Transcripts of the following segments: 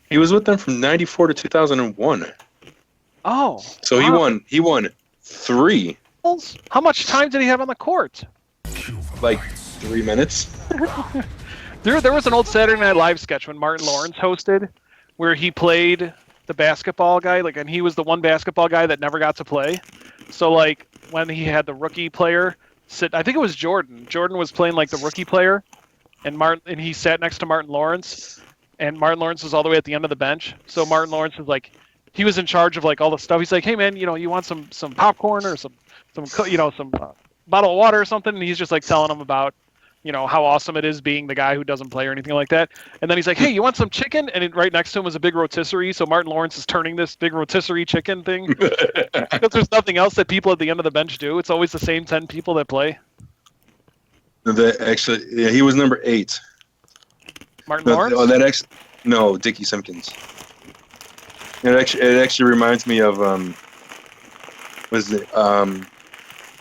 He was with them from 94 to 2001. Oh. So wow. he won 3. How much time did he have on the court? Like 3 minutes. There was an old Saturday Night Live sketch when Martin Lawrence hosted where he played the basketball guy, and he was the one basketball guy that never got to play. So like when he had the rookie player sit, I think it was Jordan. Jordan was playing like the rookie player, and he sat next to Martin Lawrence, and Martin Lawrence was all the way at the end of the bench. So Martin Lawrence was like, he was in charge of like all the stuff. He's like, hey man, you want some popcorn or some bottle of water or something? And he's just like telling him about how awesome it is being the guy who doesn't play or anything like that. And then he's like, hey, you want some chicken? And right next to him was a big rotisserie. So Martin Lawrence is turning this big rotisserie chicken thing because there's nothing else that people at the end of the bench do. It's always the same 10 people that play. He was number 8. Martin Lawrence? No, Dickie Simpkins. It actually reminds me of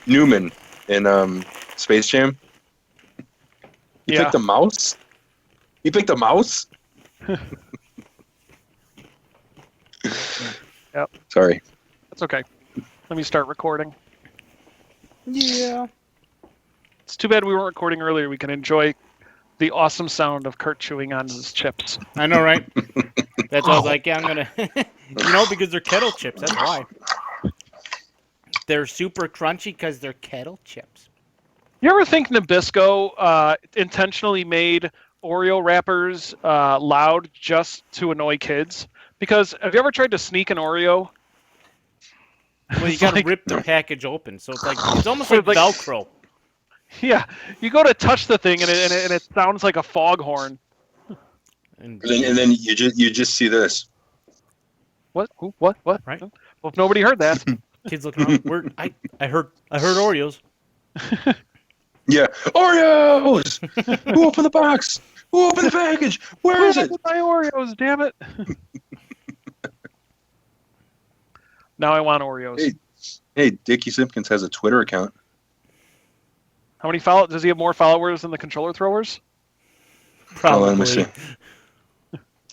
Newman in Space Jam. You picked a mouse? You picked a mouse? Yep. Sorry. That's okay. Let me start recording. Yeah. It's too bad we weren't recording earlier. We can enjoy the awesome sound of Kurt chewing on his chips. I know, right? That's why I was like, yeah, I'm going to... because they're kettle chips. That's why. They're super crunchy because they're kettle chips. You ever think Nabisco intentionally made Oreo wrappers loud just to annoy kids? Because have you ever tried to sneak an Oreo? Well, you got to rip the package open, so it's almost like Velcro. Yeah, you go to touch the thing and it sounds like a foghorn. And then you just see this. What? What? Right. Well, if nobody heard that. Kids looking around. I heard Oreos. Yeah, Oreos! Who opened the box? Who opened the package? Where is it? My Oreos, damn it! Now I want Oreos. Hey, Dickie Simpkins has a Twitter account. How many does he have more followers than the controller throwers? Probably. Let me see.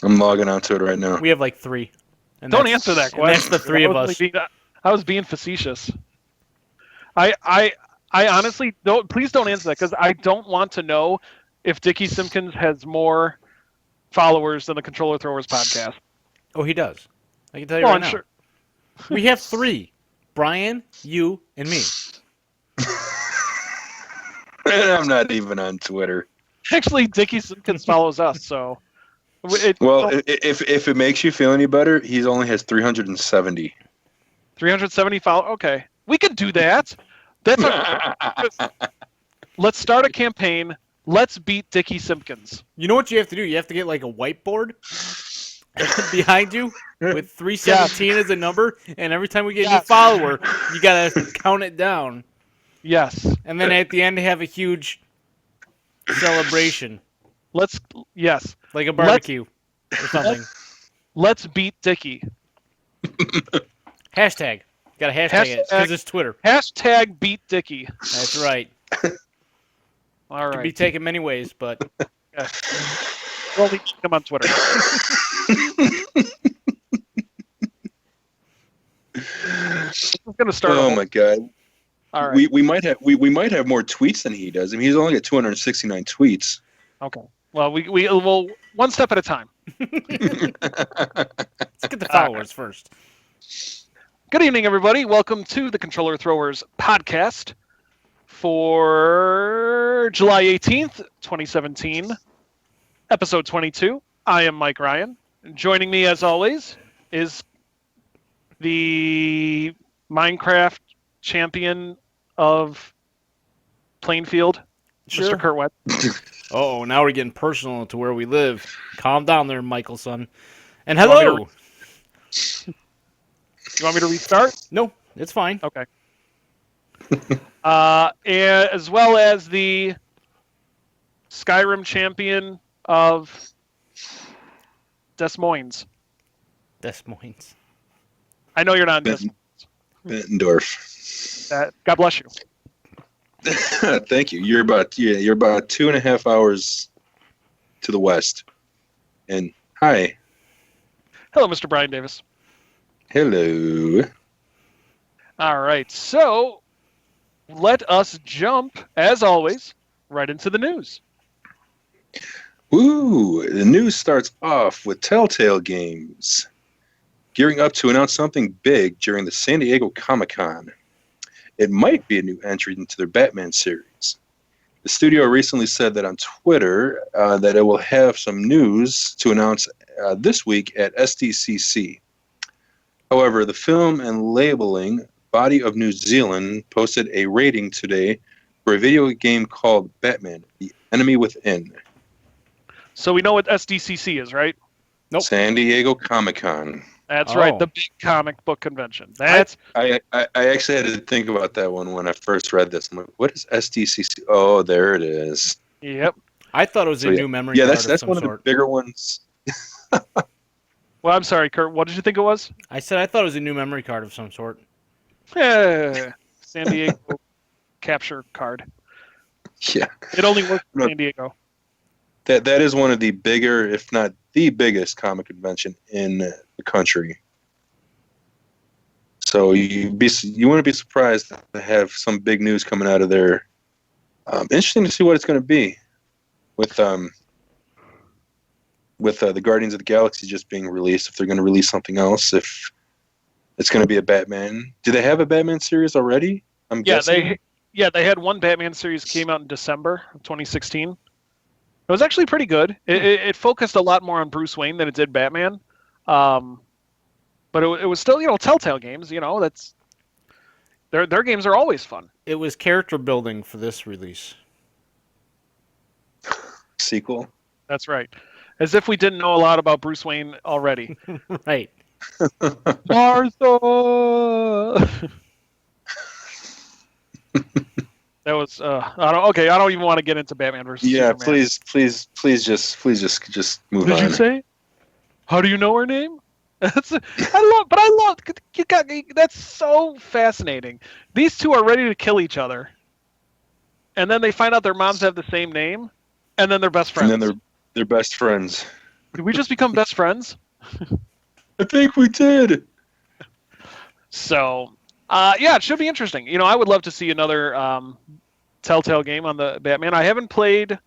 I'm logging onto it right now. We have like 3. And don't answer that question. That's the 3 of us. I was being facetious. I honestly don't. Please don't answer that because I don't want to know if Dickie Simpkins has more followers than the Controller Throwers podcast. Oh, he does. I can tell you right now. Sure. We have 3: Brian, you, and me. I'm not even on Twitter. Actually, Dickie Simpkins follows us, so. If it makes you feel any better, he only has 370. 370 followers. Okay, we could do that. Let's start a campaign. Let's beat Dickie Simpkins. You know what you have to do? You have to get like a whiteboard behind you with 317 as a number, and every time we get a new follower, you gotta count it down. Yes. And then at the end, have a huge celebration. Yes. Like a barbecue or something. Let's beat Dickie. Hashtag. Got to hashtag it because it's Twitter. Hashtag beat Dickie. That's right. All right. Can be taken many ways, but. Yeah. We'll check him on Twitter. I'm gonna start. Oh my god. All right. We might have more tweets than he does. I mean, he's only got 269 tweets. Okay. Well, we'll one step at a time. Let's get the followers first. Good evening, everybody. Welcome to the Controller Throwers podcast for July 18th, 2017, episode 22. I am Mike Ryan. Joining me, as always, is the Minecraft champion of Plainfield, sure. Mr. Kurt Webb. Oh, now we're getting personal to where we live. Calm down there, Michael, son. And hello. You want me to restart? No, it's fine. Okay. As well as the Skyrim champion of Des Moines. Des Moines. I know you're not in Des Moines. Bettendorf. God bless you. Thank you. You're about 2.5 hours to the west. And hi. Hello, Mr. Brian Davis. Hello. All right, so let us jump, as always, right into the news. Woo! The news starts off with Telltale Games gearing up to announce something big during the San Diego Comic-Con. It might be a new entry into their Batman series. The studio recently said that on Twitter that it will have some news to announce this week at SDCC. However, the film and labeling body of New Zealand posted a rating today for a video game called Batman: The Enemy Within. So we know what SDCC is, right? Nope. San Diego Comic-Con. That's right, the big comic book convention. That's I actually had to think about that one when I first read this. I'm like, what is SDCC? Oh, there it is. Yep. I thought it was a new memory card that's of one some of sort. the bigger ones. Well, I'm sorry, Kurt. What did you think it was? I said I thought it was a new memory card of some sort. Yeah, San Diego capture card. Yeah. It only works in San Diego. That is one of the bigger, if not the biggest, comic convention in the country. So you wouldn't be surprised to have some big news coming out of there. Interesting to see what it's going to be with the Guardians of the Galaxy just being released. If they're going to release something else, if it's going to be a Batman. Do they have a Batman series already? I'm guessing. They had one Batman series came out in December of 2016. It was actually pretty good. It focused a lot more on Bruce Wayne than it did Batman. But it was still, Telltale Games. That's their games are always fun. It was character building for this release. Sequel. That's right. As if we didn't know a lot about Bruce Wayne already. Right. Martha. That was I don't even want to get into Batman versus Superman. Please just move on. Did you say? How do you know her name? That's so fascinating. These two are ready to kill each other, and then they find out their moms have the same name, and then they're best friends. And then they're best friends. Did we just become best friends? I think we did. So, it should be interesting. I would love to see another Telltale game on the Batman. I haven't played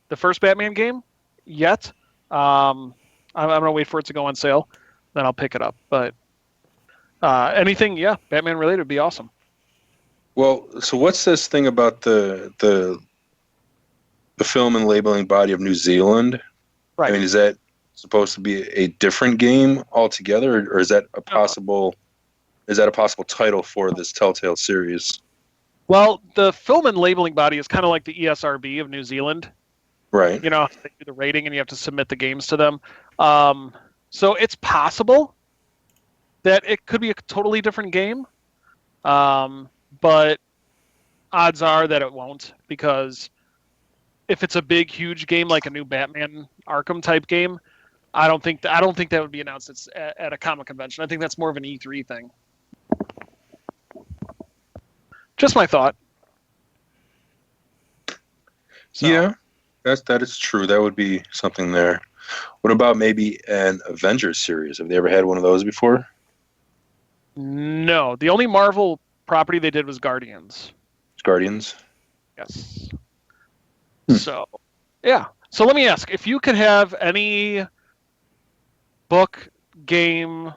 the first Batman game yet. I'm going to wait for it to go on sale. Then I'll pick it up. But anything, Batman related would be awesome. Well, so what's this thing about the film and labeling body of New Zealand? Right. I mean, is that supposed to be a different game altogether, or is that a possible title for this Telltale series? Well, the film and labeling body is kind of like the ESRB of New Zealand. Right. They do the rating and you have to submit the games to them. So it's possible that it could be a totally different game. But odds are that it won't, because if it's a big, huge game like a new Batman Arkham type game, I don't think that would be announced at a comic convention. I think that's more of an E3 thing. Just my thought. So. Yeah, that is true. That would be something there. What about maybe an Avengers series? Have they ever had one of those before? No. The only Marvel property they did was Guardians. Guardians? Yes. So, yeah. So let me ask, if you could have any book, game,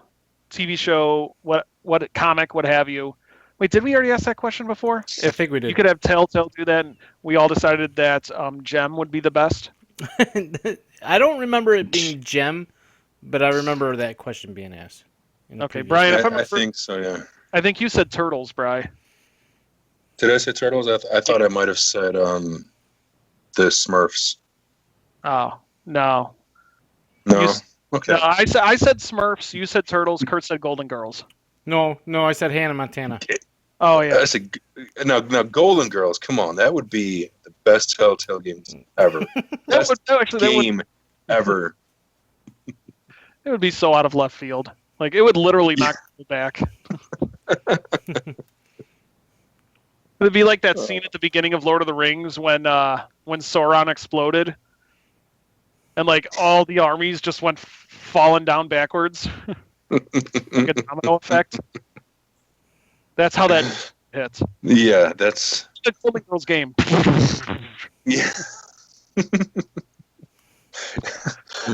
TV show, what comic, what have you. Wait, did we already ask that question before? I think we did. You could have Telltale do that, and we all decided that Gem would be the best. I don't remember it being Gem, but I remember that question being asked. Okay, Brian, I think so, yeah. I think you said Turtles, Bri. Did I say Turtles? I thought I might have said the Smurfs. Oh, no. No? Okay. No, I said Smurfs, you said Turtles, Kurt said Golden Girls. No, I said Hannah Montana. Oh, yeah. Now, Golden Girls, come on. That would be the best Telltale games ever. Best game ever. It would be so out of left field. Like, it would literally knock me back. It would be like that scene at the beginning of Lord of the Rings when Sauron exploded. and like all the armies just went falling down backwards, like a domino effect. That's how that hits. Yeah, that's The Golden Girls game. yeah.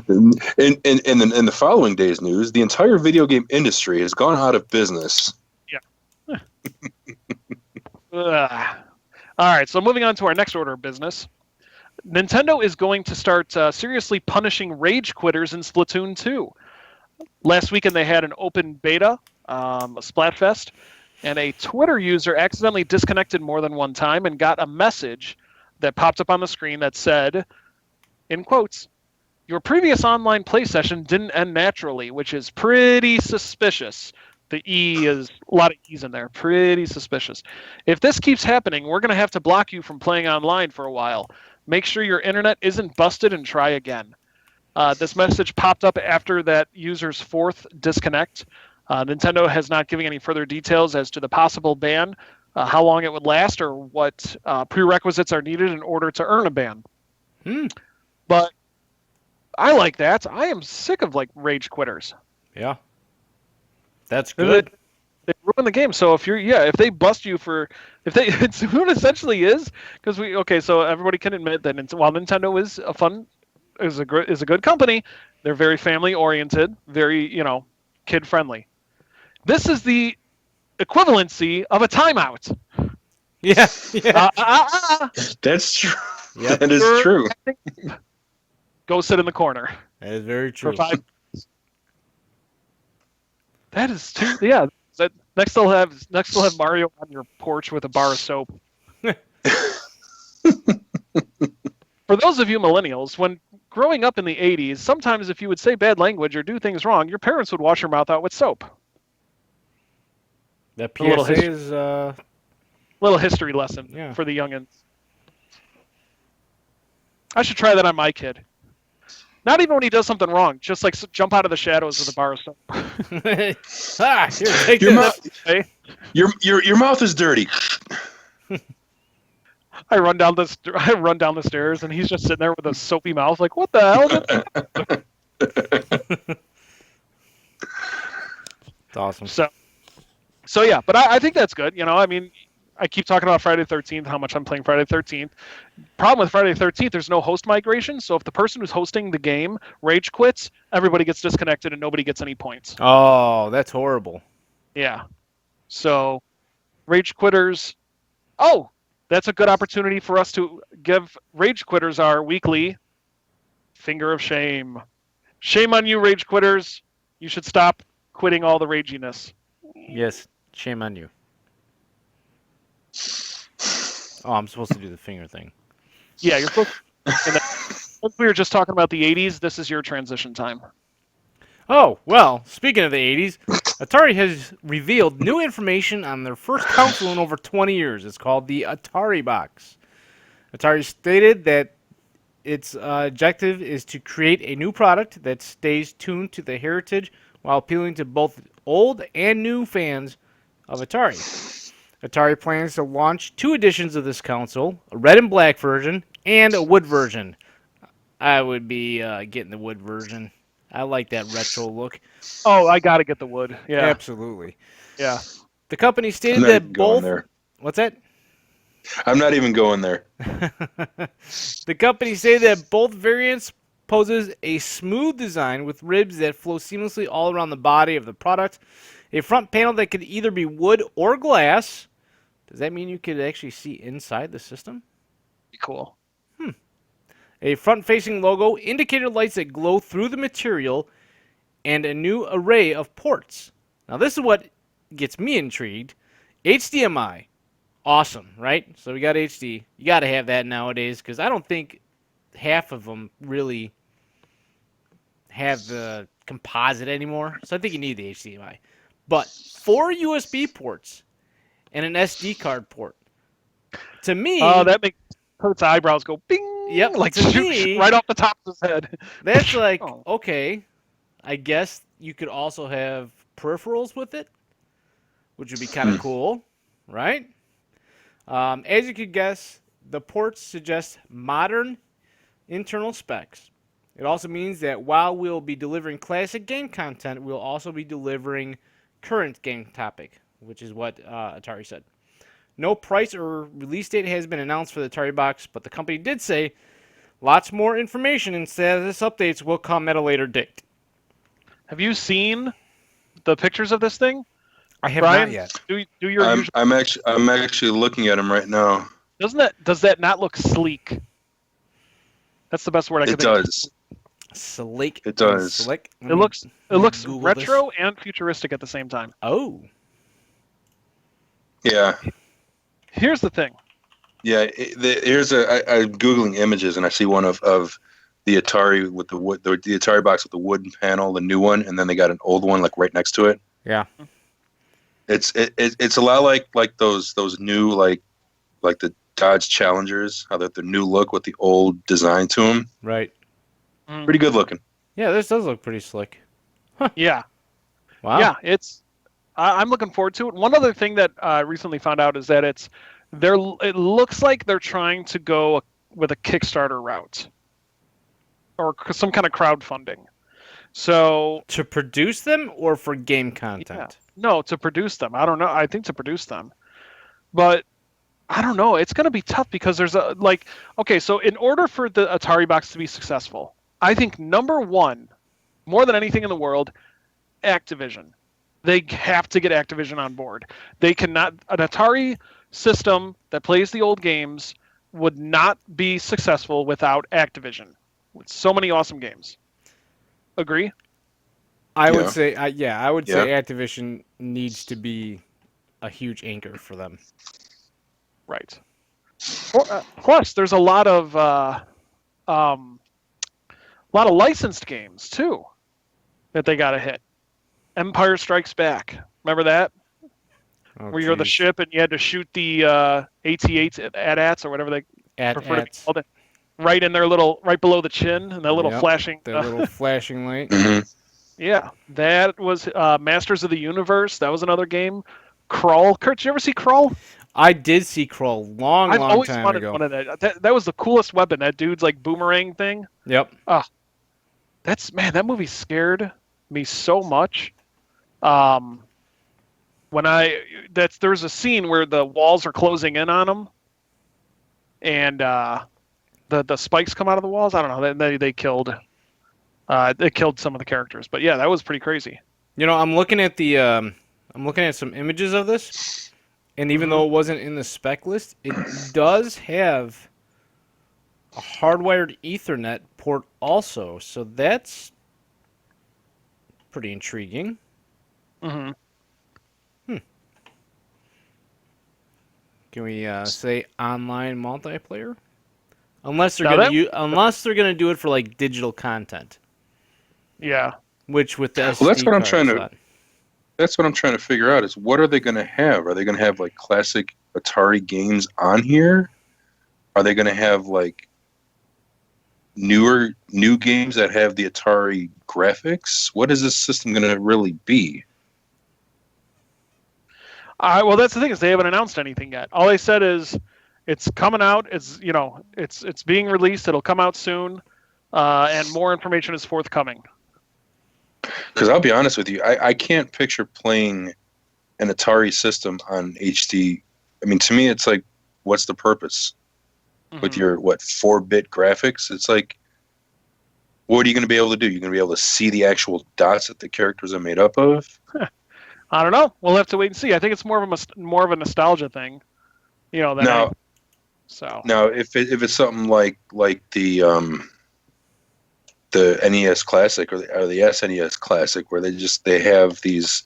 In the following day's news, the entire video game industry has gone out of business. Ugh. All right, so moving on to our next order of business. Nintendo is going to start seriously punishing rage quitters in Splatoon 2. Last weekend they had an open beta, a Splatfest, and a Twitter user accidentally disconnected more than one time and got a message that popped up on the screen that said, in quotes, "Your previous online play session didn't end naturally," which is pretty suspicious. The E is a lot of E's in there. Pretty suspicious. "If this keeps happening, we're going to have to block you from playing online for a while. Make sure your internet isn't busted and try again." This message popped up after that user's fourth disconnect. Nintendo has not given any further details as to the possible ban, how long it would last, or what prerequisites are needed in order to earn a ban. But I like that. I am sick of like rage quitters. Yeah. That's good. They ruin the game. So if if they bust you for, it's who it essentially is, because so everybody can admit that while Nintendo is a good company, they're very family oriented, very kid friendly. This is the equivalency of a timeout. Yeah. That's true. Yep. That is true. Go sit in the corner. That is very true. For 5 minutes. That is too. Yeah. Next they'll have Mario on your porch with a bar of soap. For those of you millennials, when growing up in the 80s, sometimes if you would say bad language or do things wrong, your parents would wash your mouth out with soap. That A little PSA history. is Little history lesson for the youngins. I should try that on my kid. Not even when he does something wrong. Just like jump out of the shadows with a bar of soap. here, take Your this. Your mouth is dirty. I run down the stairs, and he's just sitting there with a soapy mouth. Like, what the hell? It's awesome. So yeah, but I think that's good. I mean, I keep talking about Friday the 13th, how much I'm playing Friday the 13th. Problem with Friday the 13th, there's no host migration. So if the person who's hosting the game rage quits, everybody gets disconnected and nobody gets any points. Oh, that's horrible. Yeah. So rage quitters. Oh, that's a good opportunity for us to give rage quitters our weekly finger of shame. Shame on you, rage quitters. You should stop quitting all the raginess. Yes, shame on you. Oh, I'm supposed to do the finger thing. Yeah, you're supposed to. Since we were just talking about the 80s, this is your transition time. Oh, well, speaking of the 80s, Atari has revealed new information on their first console in over 20 years. It's called the Atari Box. Atari stated that its objective is to create a new product that stays tuned to the heritage while appealing to both old and new fans of Atari. Atari plans to launch 2 editions of this console, a red and black version and a wood version. I would be getting the wood version. I like that retro look. Oh, I gotta get the wood. Yeah, Absolutely. yeah. The company I'm stated not that even going both... there. What's that? I'm not even going there. The company stated that both variants poses a smooth design with ribs that flow seamlessly all around the body of the product. A front panel that could either be wood or glass. Does that mean you could actually see inside the system? Cool. A front-facing logo, indicator lights that glow through the material, and a new array of ports. Now this is what gets me intrigued. HDMI. Awesome, right? So we got HD. You got to have that nowadays because I don't think half of them really have the composite anymore. So I think you need the HDMI. But 4 USB ports and an SD card port. To me... Oh, that makes Kurt's eyebrows go bing. Yep, Like to me- right off the top of his head. That's like, Oh. okay, I guess you could also have peripherals with it, which would be kind of cool, right? As you could guess, the ports suggest modern internal specs. It also means that while we'll be delivering classic game content, we'll also be delivering current game topic, which is what Atari said. No price or release date has been announced for the Atari Box, but the company did say lots more information and status updates will come at a later date. Have you seen the pictures of this thing? I have Brian, not yet. do your I'm, usual. I'm actually looking at them right now. Does that not look sleek? That's the best word I can It think of. does. Slick. It does. Slick. It looks Google retro and futuristic at the same time. Oh. Yeah. Here's the thing. Yeah. I'm googling images and I see one of the Atari with the wood, the Atari box with the wooden panel, the new one, and then they got an old one like right next to it. Yeah. It's a lot like those new like the Dodge Challengers, how they're the new look with the old design to them. Right. Pretty good looking. Yeah, this does look pretty slick. Yeah. Wow. Yeah, I'm looking forward to it. One other thing that I recently found out is that it looks like they're trying to go with a Kickstarter route or some kind of crowdfunding. So To produce them or for game content? no, to produce them. I don't know. I think to produce them, but I don't know. It's going to be tough because there's okay. So in order for the Atari Box to be successful, I think number one, more than anything in the world, Activision. They have to get Activision on board. They cannot. An Atari system that plays the old games would not be successful without Activision. With so many awesome games. Agree? I Yeah. would say, I would say Yeah. Activision needs to be a huge anchor for them. Right. Plus, there's a lot of licensed games too that they got to hit. Empire Strikes Back. Remember that? Oh, Where you're the geez. ship and you had to shoot the AT-8s AT-ATs or whatever they prefer to be At called. Right in their right below the chin and their little Yep, flashing. the little flashing light. Hmm. Yeah, that was Masters of the Universe. That was another game. Crawl. Kurt, did you ever see Crawl? I did see Crawl I've long always time wanted ago. one of that. That was the coolest weapon. That dude's like boomerang thing. Yep. That movie scared me so much. There's a scene where the walls are closing in on them, and the spikes come out of the walls. I don't know. They killed some of the characters, but yeah, that was pretty crazy. You know, I'm looking at some images of this, and even though it wasn't in the spec list, it does have a hardwired Ethernet port also, so that's pretty intriguing. Mm-hmm. Can we say online multiplayer? Unless they're Now gonna do it for like digital content, Yeah. which with the SD Well, that's what I'm card trying to- slot. That's what I'm trying to figure out is what are they going to have? Are they going to have like classic Atari games on here? Are they going to have like new games that have the Atari graphics? What is this system going to really be? Well, that's the thing is they haven't announced anything yet. All they said is it's coming out. It's it's being released. It'll come out soon, and more information is forthcoming. Because I'll be honest with you, I can't picture playing an Atari system on HD. I mean, to me, it's like, what's the purpose? With Mhm. your 4-bit graphics, it's like, what are you going to be able to do? You're going to be able to see the actual dots that the characters are made up of. I don't know. We'll have to wait and see. I think it's more of a nostalgia thing, than Now, anything. So now, if it's something like the NES Classic or the SNES Classic, where they have these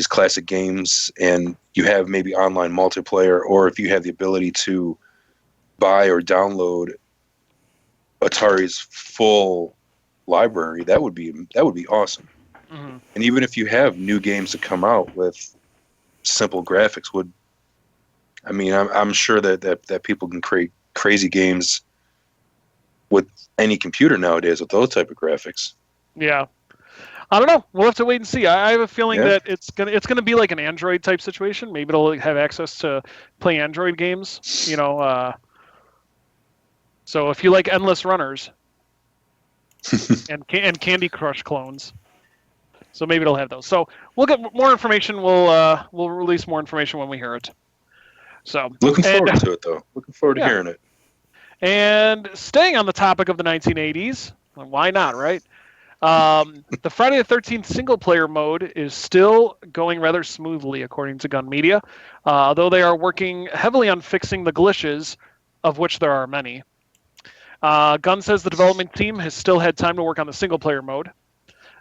classic games, and you have maybe online multiplayer, or if you have the ability to buy or download Atari's full library, that would be awesome. mhm. And even if you have new games that come out with simple graphics, I'm sure that people can create crazy games with any computer nowadays with those type of graphics. Yeah. I don't know. We'll have to wait and see. I have a feeling Yeah. that it's gonna be like an Android type situation. Maybe it'll have access to play Android games. So if you like endless runners, and Candy Crush clones. So maybe it'll have those. So we'll get more information. We'll release more information when we hear it. So Looking forward to it, though. Looking forward to Yeah. hearing it. And staying on the topic of the 1980s, why not, right? The Friday the 13th single-player mode is still going rather smoothly, according to Gun Media, though they are working heavily on fixing the glitches, of which there are many. Gun says the development team has still had time to work on the single-player mode.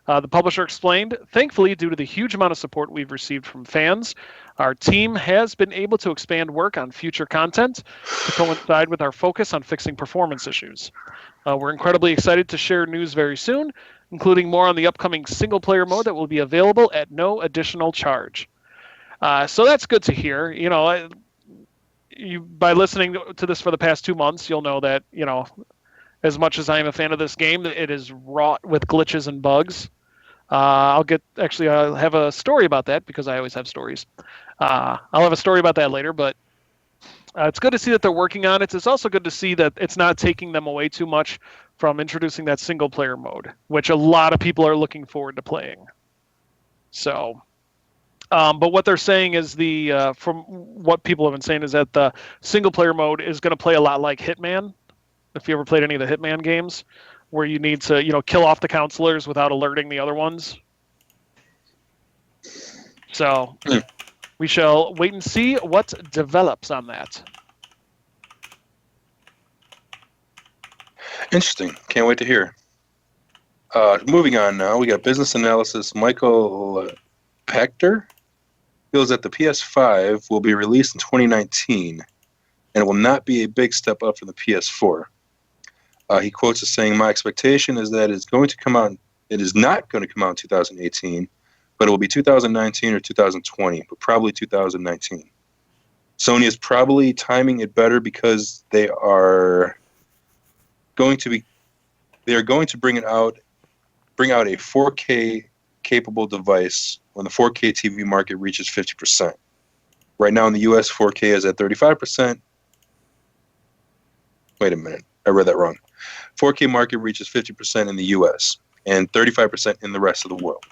The publisher explained, thankfully, due to the huge amount of support we've received from fans, our team has been able to expand work on future content to coincide with our focus on fixing performance issues. We're incredibly excited to share news very soon, including more on the upcoming single-player mode that will be available at no additional charge. So that's good to hear. You know, by listening to this for the past 2 months, you'll know that, you know, as much as I am a fan of this game, it is wrought with glitches and bugs. I'll have a story about that because I always have stories. I'll have a story about that later, but it's good to see that they're working on it. It's also good to see that it's not taking them away too much from introducing that single-player mode, which a lot of people are looking forward to playing. So, but what they're saying is from what people have been saying is that the single-player mode is going to play a lot like Hitman. If you ever played any of the Hitman games, where you need to, you know, kill off the counselors without alerting the other ones. So we shall wait and see what develops on that. Interesting. Can't wait to hear. Moving on now, we got business analysis. Michael Pachter feels that the PS5 will be released in 2019 and will not be a big step up from the PS4. He quotes as saying, "My expectation is that it's going to come out. It is not going to come out in 2018, but it will be 2019 or 2020, but probably 2019. Sony is probably timing it better because they are going to bring out a 4K capable device when the 4K TV market reaches 50%. Right now in the US, 4K is at 35%. Wait a minute, I read that wrong. 4K market reaches 50% in the US and 35% in the rest of the world.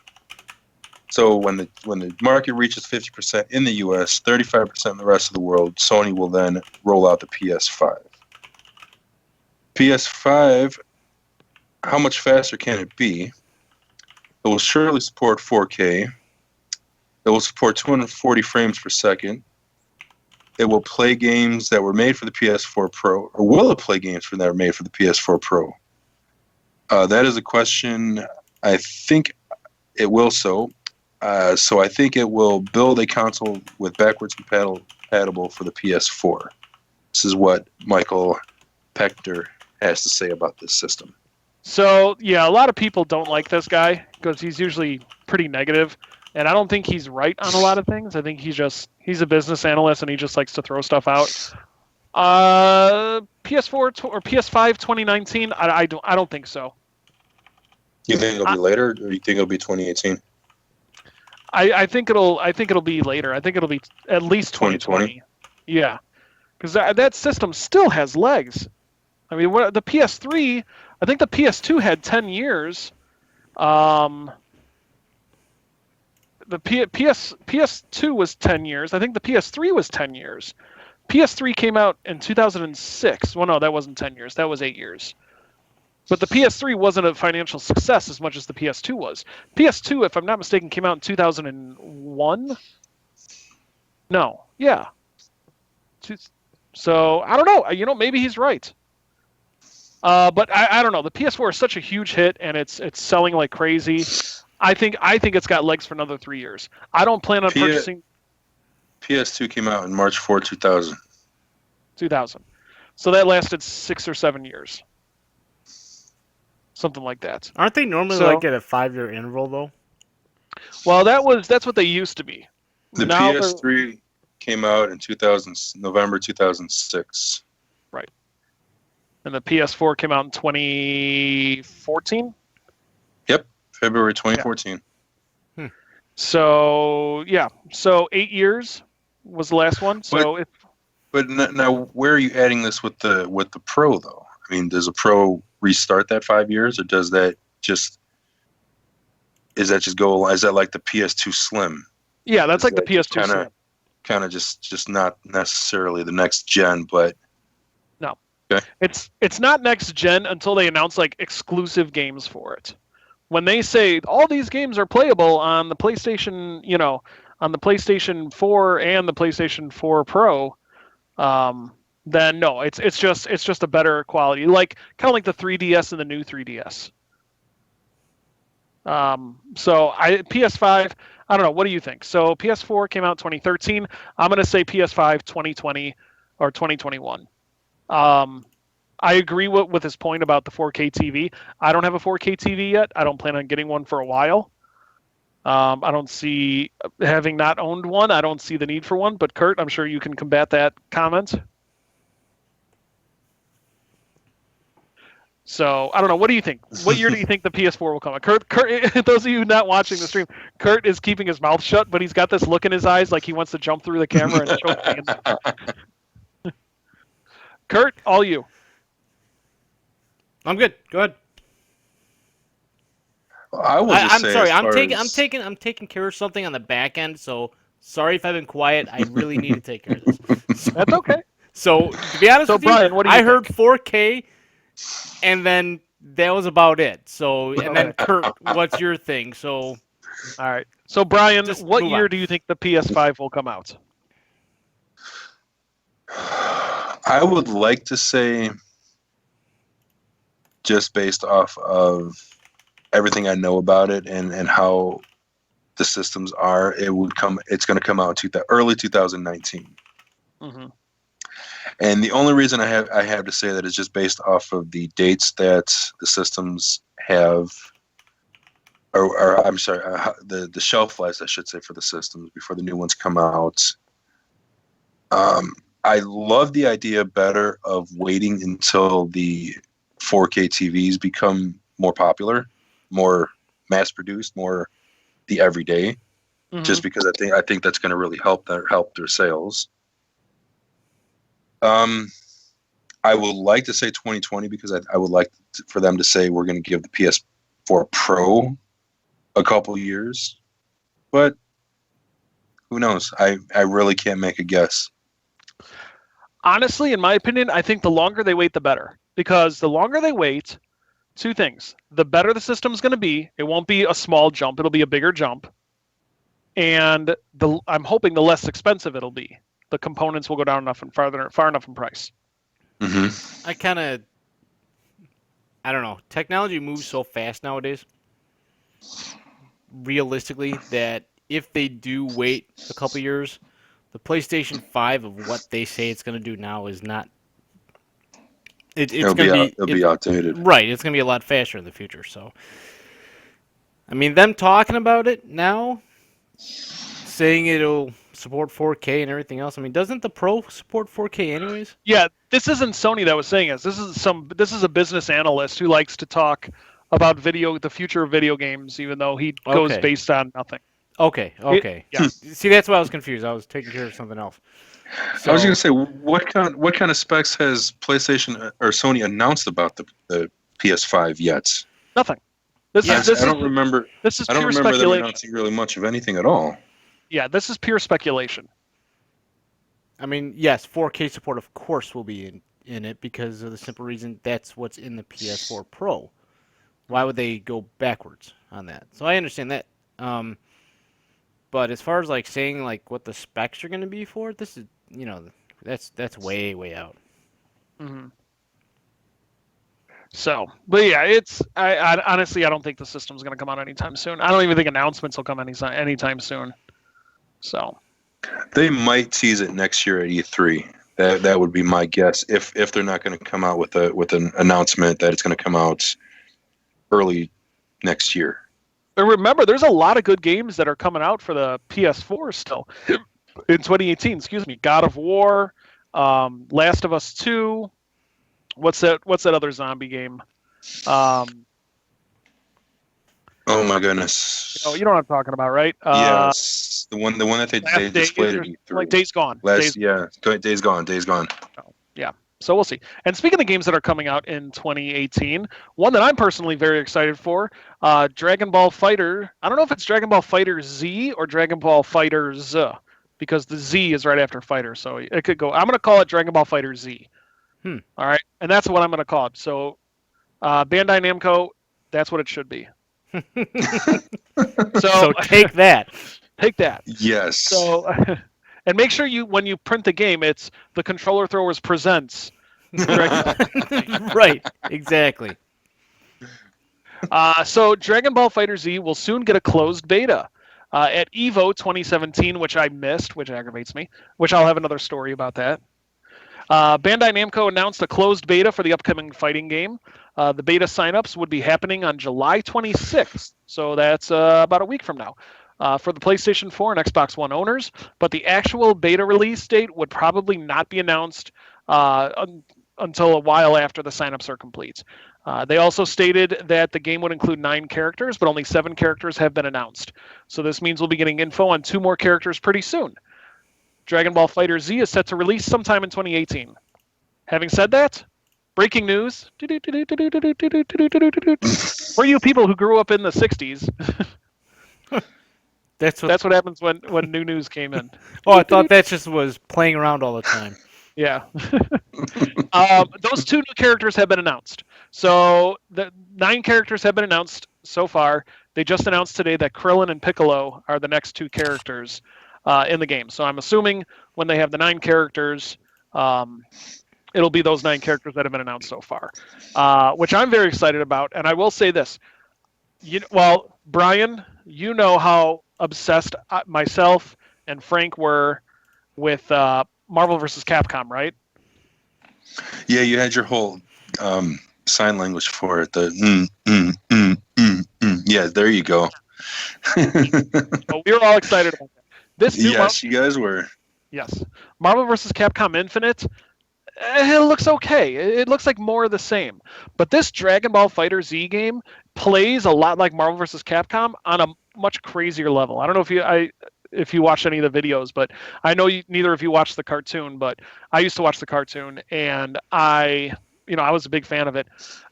So when the market reaches 50% in the US, 35% in the rest of the world, Sony will then roll out the PS5. PS5, how much faster can it be? It will surely support 4K. It will support 240 frames per second. It will play games that were made for the PS4 Pro, or will it play games that were made for the PS4 Pro? That is a question. I think it will so. So I think it will build a console with backwards compatible for the PS4. This is what Michael Pachter has to say about this system. So, yeah, a lot of people don't like this guy because he's usually pretty negative, and I don't think he's right on a lot of things. I think he's a business analyst, and he just likes to throw stuff out. PS4 or PS5 2019, I don't think so. You think it'll be later, or you think it'll be 2018? I think it'll be later. I think it'll be at least 2020. Yeah, because that system still has legs. I mean, the PS3, I think the PS2 had 10 years. The PS2 was 10 years. I think the PS3 was 10 years. PS3 came out in 2006. Well, no, that wasn't 10 years. That was 8 years. But the PS3 wasn't a financial success as much as the PS2 was. PS2, if I'm not mistaken, came out in 2001? No. Yeah. So, I don't know. You know, maybe he's right. But I don't know. The PS4 is such a huge hit, and it's selling like crazy. I think it's got legs for another 3 years. I don't plan on purchasing. PS2 came out in March 4, 2000. 2000. So that lasted 6 or 7 years. Something like that. Aren't they normally like at a 5-year interval though? Well, that's what they used to be. The Now PS3 came out in November 2006. Right. And the PS4 came out in 2014? Yep, February 2014. Yeah. So, yeah. So 8 years was the last one. So But now, where are you adding this with the Pro though? I mean, does a Pro restart that 5 years, or does that just is that like the PS2 Slim? Yeah, that's like the PS2 Slim. Kind of just not necessarily the next gen, but no, okay. It's not next gen until they announce like exclusive games for it. When they say all these games are playable on the PlayStation, on the PlayStation 4 and the PlayStation 4 Pro, then no, it's just a better quality, like kind of like the 3DS and the new 3DS. So PS5, I don't know. What do you think? So PS4 came out 2013. I'm going to say PS5 2020 or 2021. I agree with his point about the 4K TV. I don't have a 4K TV yet. I don't plan on getting one for a while. I don't see, having not owned one, I don't see the need for one. But Kurt, I'm sure you can combat that comment. So I don't know. What do you think? What year do you think the PS4 will come out? Kurt, those of you not watching the stream, Kurt is keeping his mouth shut, but he's got this look in his eyes like he wants to jump through the camera and choke me. Kurt, all you. I'm good. Go ahead. I'm sorry. I'm taking care of something on the back end. So sorry if I've been quiet. I really need to take care of this. So, that's okay. So to be honest with Brian, you, what do you I think? heard 4K, and then that was about it. So and then Kurt, what's your thing? So all right. So Brian, Just what move year on. do you think the PS5 will come out? I would like to say, just based off of everything I know about it and how the systems are, it's going to come out early 2019. Mm-hmm. And the only reason I have to say that is just based off of the dates that the systems have, or I'm sorry, the shelf lives, I should say, for the systems before the new ones come out. I love the idea better of waiting until the 4K TVs become more popular, more mass-produced, more the everyday. Mm-hmm. Just because I think that's going to really help their sales. I would like to say 2020 because I would like for them to say we're going to give the PS4 Pro a couple years, but who knows? I really can't make a guess. Honestly, in my opinion, I think the longer they wait, the better. Because the longer they wait, two things. The better the system's going to be. It won't be a small jump. It'll be a bigger jump. And I'm hoping the less expensive it'll be. The components will go down enough and far enough in price. Mm-hmm. I don't know. Technology moves so fast nowadays, realistically, that if they do wait a couple years, the PlayStation 5 of what they say it's going to do now is not. It'll be outdated. Right. It's going to be a lot faster in the future. So, I mean, them talking about it now, saying it'll support 4K and everything else. I mean, doesn't the Pro support 4K anyways? Yeah, this isn't Sony that was saying this. This is a business analyst who likes to talk about the future of video games, even though he goes based on nothing. Okay. Yeah. See, that's why I was confused. I was taking care of something else. So, I was going to say, what kind of specs has PlayStation or Sony announced about the PS5 yet? Nothing. I don't remember. This is I don't pure remember them speculation. announcing really much of anything at all. Yeah, this is pure speculation. I mean, yes, 4K support, of course, will be in it because of the simple reason that's what's in the PS4 Pro. Why would they go backwards on that? So I understand that. But as far as like saying like what the specs are going to be for it, this is that's way out. Mm-hmm. So, but yeah, I honestly I don't think the system's going to come out anytime soon. I don't even think announcements will come anytime soon. So they might tease it next year at E3. That would be my guess if they're not going to come out with an announcement that it's going to come out early next year. But remember, there's a lot of good games that are coming out for the PS4 still in 2018. Excuse me, God of War, Last of Us 2. What's that other zombie game? Oh my goodness! You know what I'm talking about, right? Yes, the one that they displayed at E3. Like Days Gone. Days Gone. Oh, yeah. So we'll see. And speaking of games that are coming out in 2018, one that I'm personally very excited for, Dragon Ball Fighter. I don't know if it's Dragon Ball Fighter Z or Dragon Ball Fighters, because the Z is right after Fighter, so it could go. I'm going to call it Dragon Ball Fighter Z. All right, and that's what I'm going to call it. So, Bandai Namco, that's what it should be. So take that. Take that. Yes. So, and make sure when you print the game, it's the Controller Throwers presents. Dragon Ball. Right, exactly. So Dragon Ball Fighter Z will soon get a closed beta at EVO 2017, which I missed, which aggravates me. Which I'll have another story about that. Bandai Namco announced a closed beta for the upcoming fighting game. The beta signups would be happening on July 26th, so that's about a week from now, for the PlayStation 4 and Xbox One owners. But the actual beta release date would probably not be announced until a while after the signups are complete. They also stated that the game would include 9 characters, but only 7 characters have been announced. So this means we'll be getting info on 2 more characters pretty soon. Dragon Ball Fighter Z is set to release sometime in 2018. Having said that, breaking news. For you people who grew up in the 60s, That's what happens when new news came in. Oh, I thought that just was playing around all the time. Yeah. Those 2 new characters have been announced. So the 9 characters have been announced so far. They just announced today that Krillin and Piccolo are the next 2 characters in the game. So I'm assuming when they have the 9 characters, it'll be those 9 characters that have been announced so far, which I'm very excited about. And I will say this. Brian, you know how obsessed myself and Frank were with Marvel vs. Capcom, right? Yeah, you had your whole sign language for it. The Yeah, there you go. So we were all excited about that. This new Yes, you guys were. Yes. Marvel vs. Capcom Infinite, it looks okay. It looks like more of the same. But this Dragon Ball Fighter Z game plays a lot like Marvel vs. Capcom on a much crazier level. I don't know if you watched any of the videos, but I know neither of you watched the cartoon, but I used to watch the cartoon, and I was a big fan of it.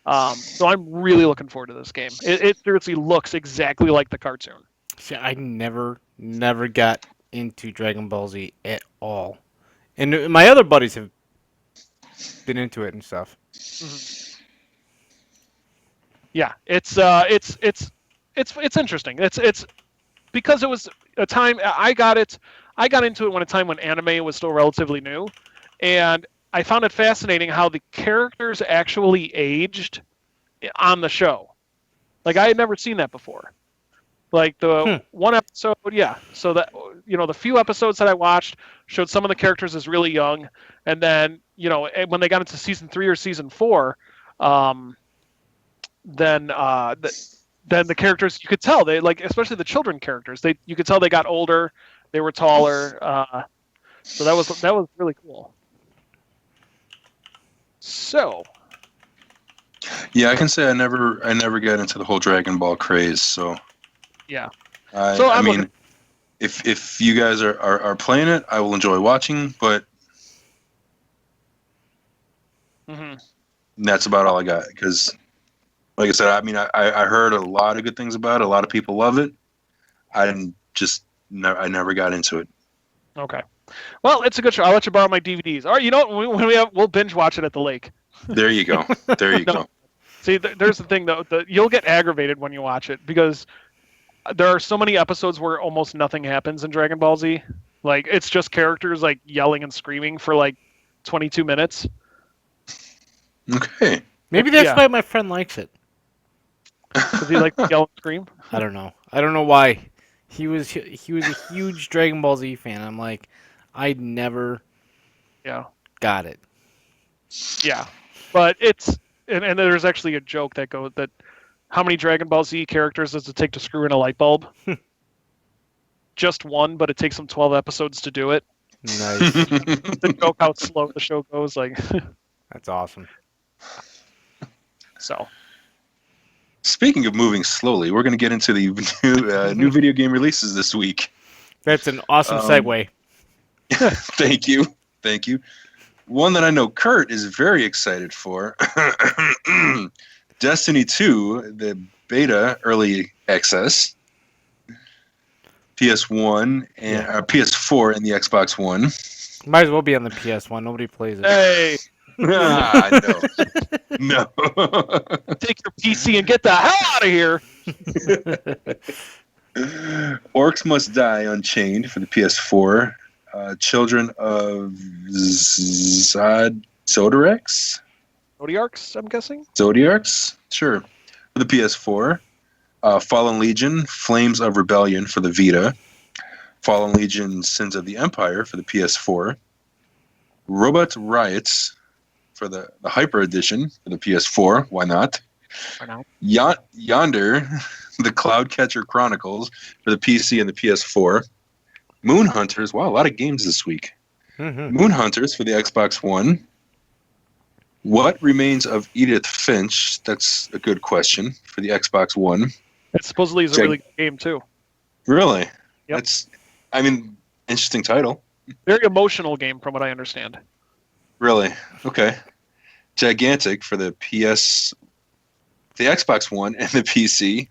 So I'm really looking forward to this game. It seriously looks exactly like the cartoon. See, I never got into Dragon Ball Z at all, and my other buddies have been into it and stuff. Mm-hmm. Yeah, it's interesting. It's because it was a time I got into it when a time when anime was still relatively new, and I found it fascinating how the characters actually aged on the show. Like I had never seen that before. Like the one episode, yeah. So that the few episodes that I watched showed some of the characters as really young, and then when they got into season 3 or season 4, then the characters, you could tell they, like, especially the children characters, you could tell they got older, they were taller. So that was really cool. So. Yeah, I can say I never got into the whole Dragon Ball craze. So. Yeah. I mean, if you guys are playing it, I will enjoy watching, but that's about all I got. Because, like I said, I mean, I heard a lot of good things about it. A lot of people love it. I never got into it. Okay. Well, it's a good show. I'll let you borrow my DVDs. All right, when we'll binge watch it at the lake. There you go. There you go. See, there's the thing though. You'll get aggravated when you watch it because there are so many episodes where almost nothing happens in Dragon Ball Z. Like it's just characters like yelling and screaming for like 22 minutes. Okay. Maybe that's why my friend likes it. Does he like to yell and scream? I don't know. I don't know why. He was a huge Dragon Ball Z fan. I'm like, I never got it. Yeah. But it's and there's actually a joke that how many Dragon Ball Z characters does it take to screw in a light bulb? Just one, but it takes them 12 episodes to do it. Nice. The joke how slow the show goes, like. That's awesome. So. Speaking of moving slowly, we're going to get into the new video game releases this week. That's an awesome segue. Thank you. One that I know Kurt is very excited for. Destiny 2, the beta early access. PS1 and PS4 and the Xbox One. Might as well be on the PS1. Nobody plays it. Hey, No. take your PC and get the hell out of here. Orcs Must Die Unchained for the PS4. Children of Zodiacs? Zodiarcs, I'm guessing. Zodiacs? Sure. For the PS4. Fallen Legion, Flames of Rebellion for the Vita. Fallen Legion, Sins of the Empire for the PS4. Robot Riots for the Hyper Edition for the PS4. Why not? For now. Yonder, the Cloudcatcher Chronicles for the PC and the PS4. Moon Hunters. Wow, a lot of games this week. Mm-hmm. Moon Hunters for the Xbox One. What Remains of Edith Finch? That's a good question for the Xbox One. It supposedly is a really good game too. Really? Yep. That's, interesting title. Very emotional game, from what I understand. Really? Okay. Gigantic for the Xbox One and the PC.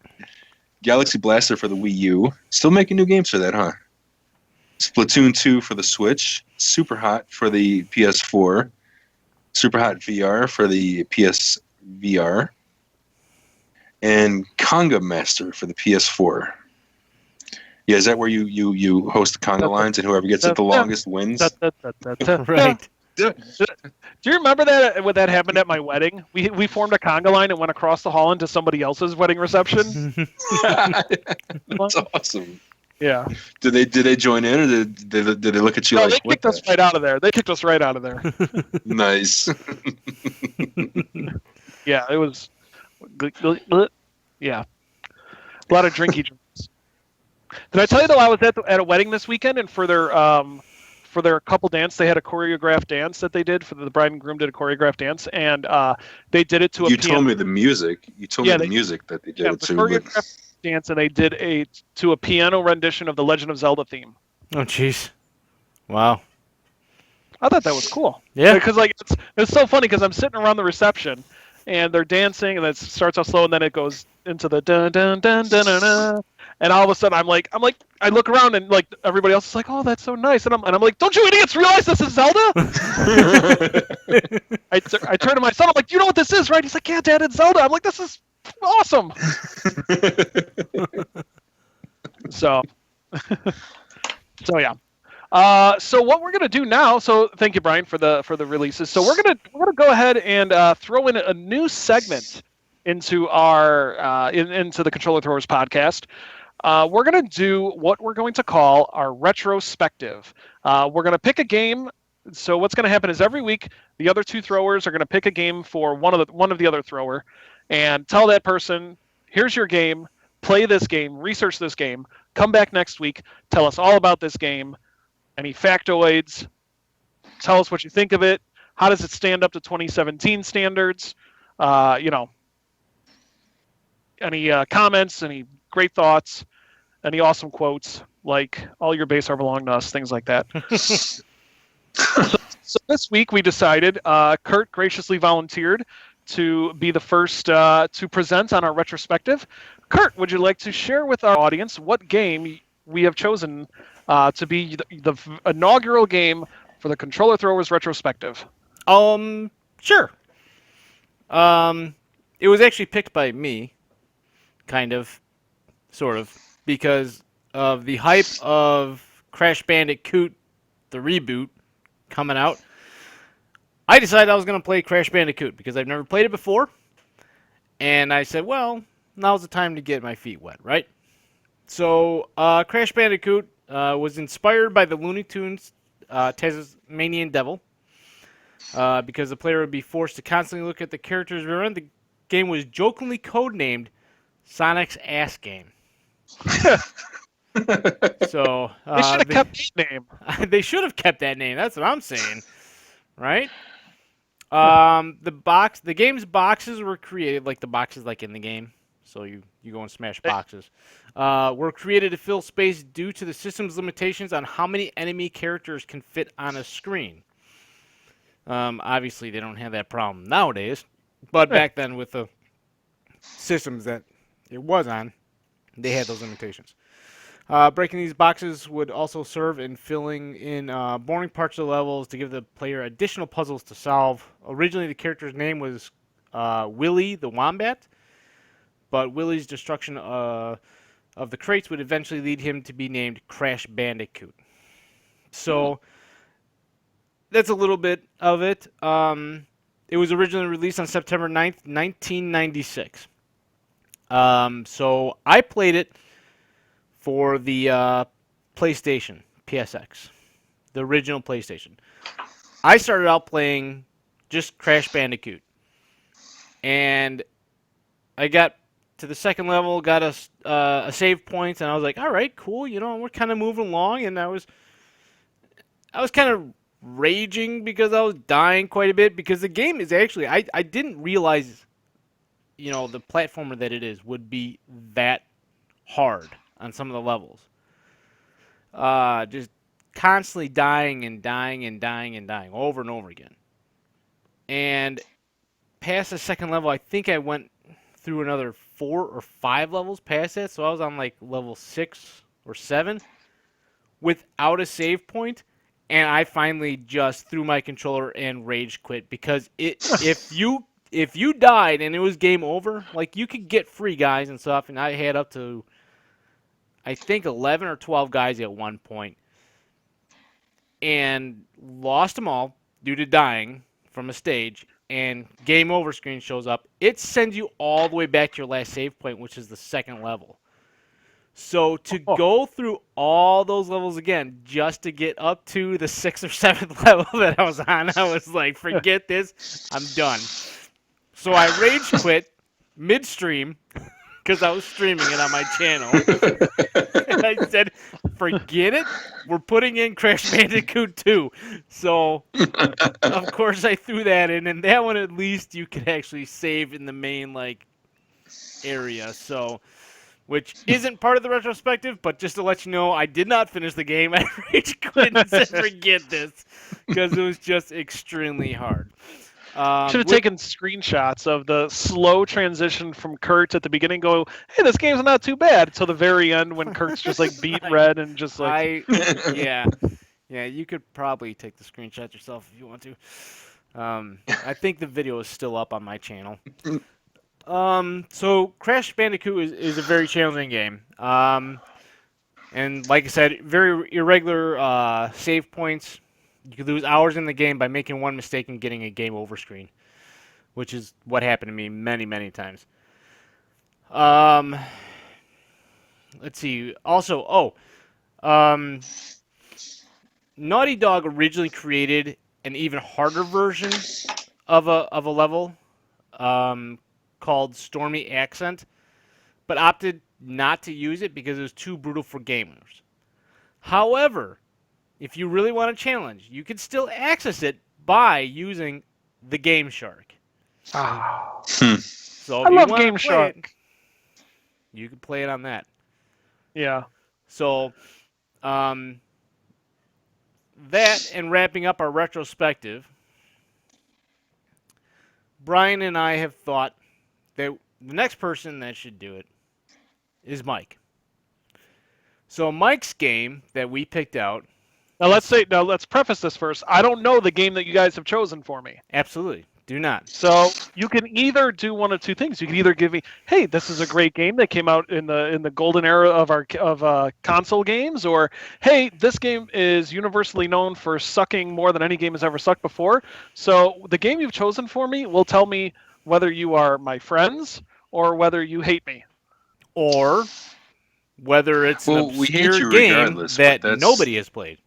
Galaxy Blaster for the Wii U. Still making new games for that, huh? Splatoon 2 for the Switch. Super Hot for the PS4. Super Hot VR for the PS VR. And Conga Master for the PS4. Yeah, is that where you host the conga lines and whoever gets it the longest wins? Right. Do you remember that when that happened at my wedding? We formed a conga line and went across the hall into somebody else's wedding reception. That's awesome. Yeah. Did they join in, or did they look at you No, like? they kicked us right out of there. Nice. Yeah, it was. Yeah, a lot of drinky drinks. Did I tell you though? I was at a wedding this weekend, and for their couple dance, they had a choreographed dance that they did. For the bride and groom did a choreographed dance, and they did it to a. You piano. told me the music. You told me the music that they did it the to. choreographed dance, and they did to a piano rendition of the Legend of Zelda theme. Oh, jeez. Wow. I thought that was cool. Yeah. Because it's so funny because I'm sitting around the reception, and they're dancing, and it starts off slow, and then it goes into the dun dun dun dun dun, dun. And all of a sudden, I'm like, I look around, and like everybody else is like, "Oh, that's so nice," and I'm like, "Don't you idiots realize this is Zelda?" I turn to my son, I'm like, "You know what this is, right?" He's like, "Yeah, Dad, it's Zelda." I'm like, "This is awesome." So yeah. So what we're gonna do now? So thank you, Brian, for the releases. So we're gonna go ahead and throw in a new segment into our into the Controller Throwers podcast. We're going to do what we're going to call our retrospective. We're going to pick a game. So what's going to happen is every week the other two throwers are going to pick a game for one of the other thrower, and tell that person, "Here's your game. Play this game. Research this game. Come back next week. Tell us all about this game. Any factoids. Tell us what you think of it. How does it stand up to 2017 standards? Any comments, any great thoughts, any awesome quotes, like all your base are belong to us, things like that." So this week we decided, Kurt graciously volunteered to be the first to present on our retrospective. Kurt, would you like to share with our audience what game we have chosen to be the inaugural game for the Controller Throwers retrospective? Sure. It was actually picked by me. Kind of, sort of, because of the hype of Crash Bandicoot, the reboot, coming out. I decided I was going to play Crash Bandicoot because I've never played it before. And I said, well, now's the time to get my feet wet, right? So, Crash Bandicoot was inspired by the Looney Tunes Tasmanian Devil because the player would be forced to constantly look at the characters around. The game was jokingly codenamed Sonic's Ass Game. So They should have kept that name. they should have kept that name. That's what I'm saying, right? The game's boxes were created like the boxes like in the game. So you go and smash boxes. Were created to fill space due to the system's limitations on how many enemy characters can fit on a screen. Obviously, they don't have that problem nowadays, but back then with the systems that it was on, they had those limitations. Breaking these boxes would also serve in filling in boring parts of the levels to give the player additional puzzles to solve. Originally, the character's name was Willy the Wombat, but Willy's destruction of the crates would eventually lead him to be named Crash Bandicoot. So that's a little bit of it. It was originally released on September 9th, 1996. So I played it for the PlayStation, PSX, the original PlayStation. I started out playing just Crash Bandicoot. And I got to the second level, got a save point, and I was like, all right, cool, we're kind of moving along. And I was kind of raging because I was dying quite a bit because the game is actually, I didn't realize, the platformer that it is would be that hard on some of the levels. Just constantly dying and dying and dying and dying over and over again. And past the second level, I think I went through another 4 or 5 levels past that, so I was on like level 6 or 7 without a save point, and I finally just threw my controller and rage quit because if you died and it was game over, like you could get free guys and stuff, and I had up to I think 11 or 12 guys at one point, and lost them all due to dying from a stage, and game over screen shows up. It sends you all the way back to your last save point, which is the second level. So to go through all those levels again just to get up to the 6th or 7th level that I was on, I was like, forget this, I'm done. So I rage quit midstream because I was streaming it on my channel. And I said, forget it. We're putting in Crash Bandicoot 2. So, of course, I threw that in. And that one, at least, you could actually save in the main, area. So, which isn't part of the retrospective, but just to let you know, I did not finish the game. I rage quit and said, forget this. Because it was just extremely hard. Should have taken screenshots of the slow transition from Kurt at the beginning. Go, hey, this game's not too bad. Till the very end when Kurt's just beat red and just yeah. You could probably take the screenshot yourself if you want to. I think the video is still up on my channel. So Crash Bandicoot is a very challenging game. And like I said, very irregular save points. You could lose hours in the game by making one mistake and getting a game over screen, which is what happened to me many, many times. Let's see. Also, Naughty Dog originally created an even harder version of a level called Stormy Accent, but opted not to use it because it was too brutal for gamers. However, if you really want a challenge, you can still access it by using the Game Shark. Oh. So if I you love wanna Game play Shark. it, you can play it on that. Yeah. So, that and wrapping up our retrospective, Brian and I have thought that the next person that should do it is Mike. So Mike's game that we picked out. Now let's preface this first. I don't know the game that you guys have chosen for me. Absolutely. Do not. So you can either do one of two things. You can either give me, hey, this is a great game that came out in the golden era of console games, or hey, this game is universally known for sucking more than any game has ever sucked before. So the game you've chosen for me will tell me whether you are my friends or whether you hate me. Or whether it's an we hate obscure you game regardless, that but that's- nobody has played.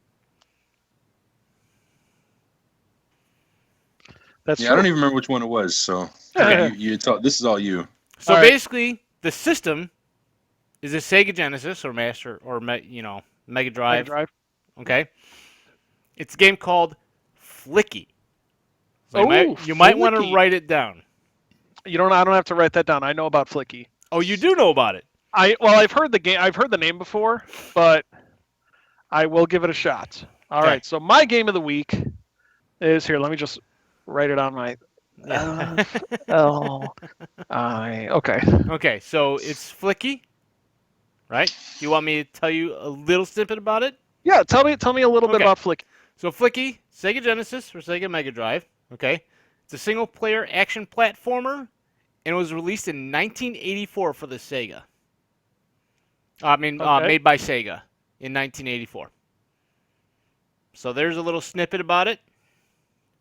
That's Yeah, true. I don't even remember which one it was. So this is all you. So All right. basically, the system is a Sega Genesis or Master or Mega Drive. Mega Drive. Okay, it's a game called Flicky. So Oh, you might want to Flicky. write it down. I don't have to write that down. I know about Flicky. Oh, you do know about it. I've heard the game. I've heard the name before, but I will give it a shot. All Okay. right. So my game of the week is here. Let me just write it on my F-L-I. Okay. Okay, so it's Flicky, right? Do you want me to tell you a little snippet about it? Yeah, tell me a little bit Okay. about Flicky. So Flicky, Sega Genesis or Sega Mega Drive. Okay, it's a single-player action platformer, and it was released in 1984 for the Sega. Okay. Made by Sega in 1984. So there's a little snippet about it.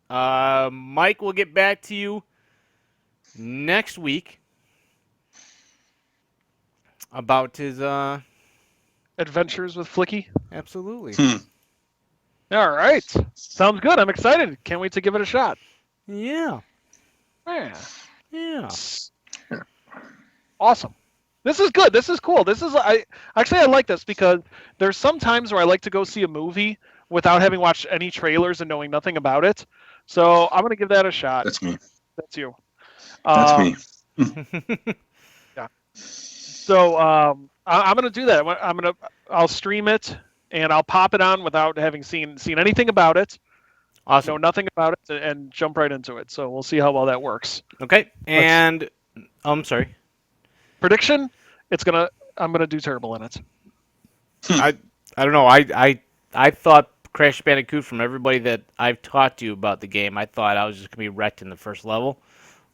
Mike will get back to you next week about his Adventures with Flicky. absolutely. All right. Sounds good. I'm excited. Can't wait to give it a shot. Yeah. Yeah. Awesome. This is good. This is cool. I like this because there's some times where I like to go see a movie without having watched any trailers and knowing nothing about it. So I'm gonna give that a shot. That's me. That's you. That's me. Yeah. So I'm gonna do that. I'll stream it and I'll pop it on without having seen anything about it. Awesome. Know nothing about it and jump right into it. So we'll see how well that works. Okay. And I'm sorry. Prediction: I'm gonna do terrible in it. I don't know. I thought Crash Bandicoot, from everybody that I've talked to about the game, I thought I was just gonna be wrecked in the first level,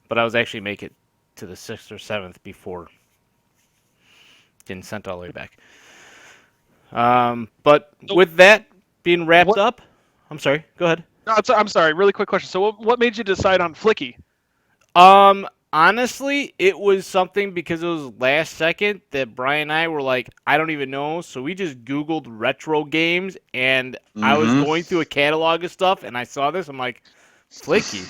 but I was actually make it to the 6th or 7th before getting sent all the way back. But with that being wrapped up, I'm sorry. Go ahead. No, I'm sorry. Really quick question. So what made you decide on Flicky? Honestly, it was something because it was last second that Brian and I were like, I don't even know. So we just Googled retro games, and I was going through a catalog of stuff, and I saw this. I'm like, Flicky.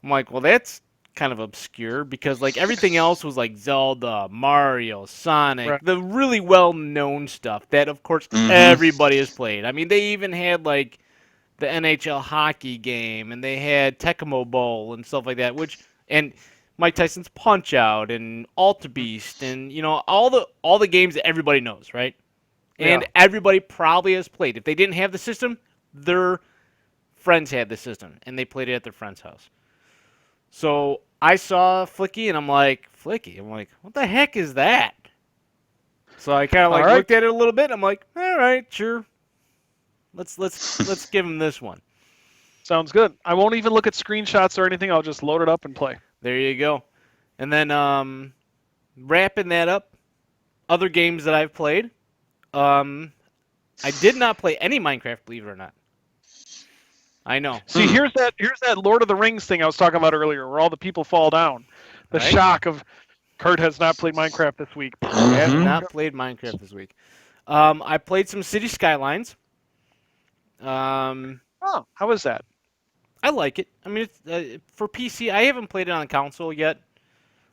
I'm like, well, that's kind of obscure because like everything else was like Zelda, Mario, Sonic, Right. the really well-known stuff that, of course, everybody has played. I mean, they even had like the NHL hockey game, and they had Tecmo Bowl and stuff like that, and Mike Tyson's Punch Out and Alta Beast, and all the games that everybody knows, right? And Yeah. everybody probably has played. If they didn't have the system, their friends had the system, and they played it at their friend's house. So I saw Flicky, and I'm like, Flicky? I'm like, what the heck is that? So I kind of like looked at it a little bit. And I'm like, all right, sure. Let's give him this one. Sounds good. I won't even look at screenshots or anything. I'll just load it up and play. There you go. And then wrapping that up, other games that I've played. I did not play any Minecraft, believe it or not. I know. See, here's that Lord of the Rings thing I was talking about earlier, where all the people fall down. The Right. shock of Kurt has not played Minecraft this week. I have not played Minecraft this week. I played some City Skylines. Oh, how is that? I like it. I mean, it's for PC. I haven't played it on console yet.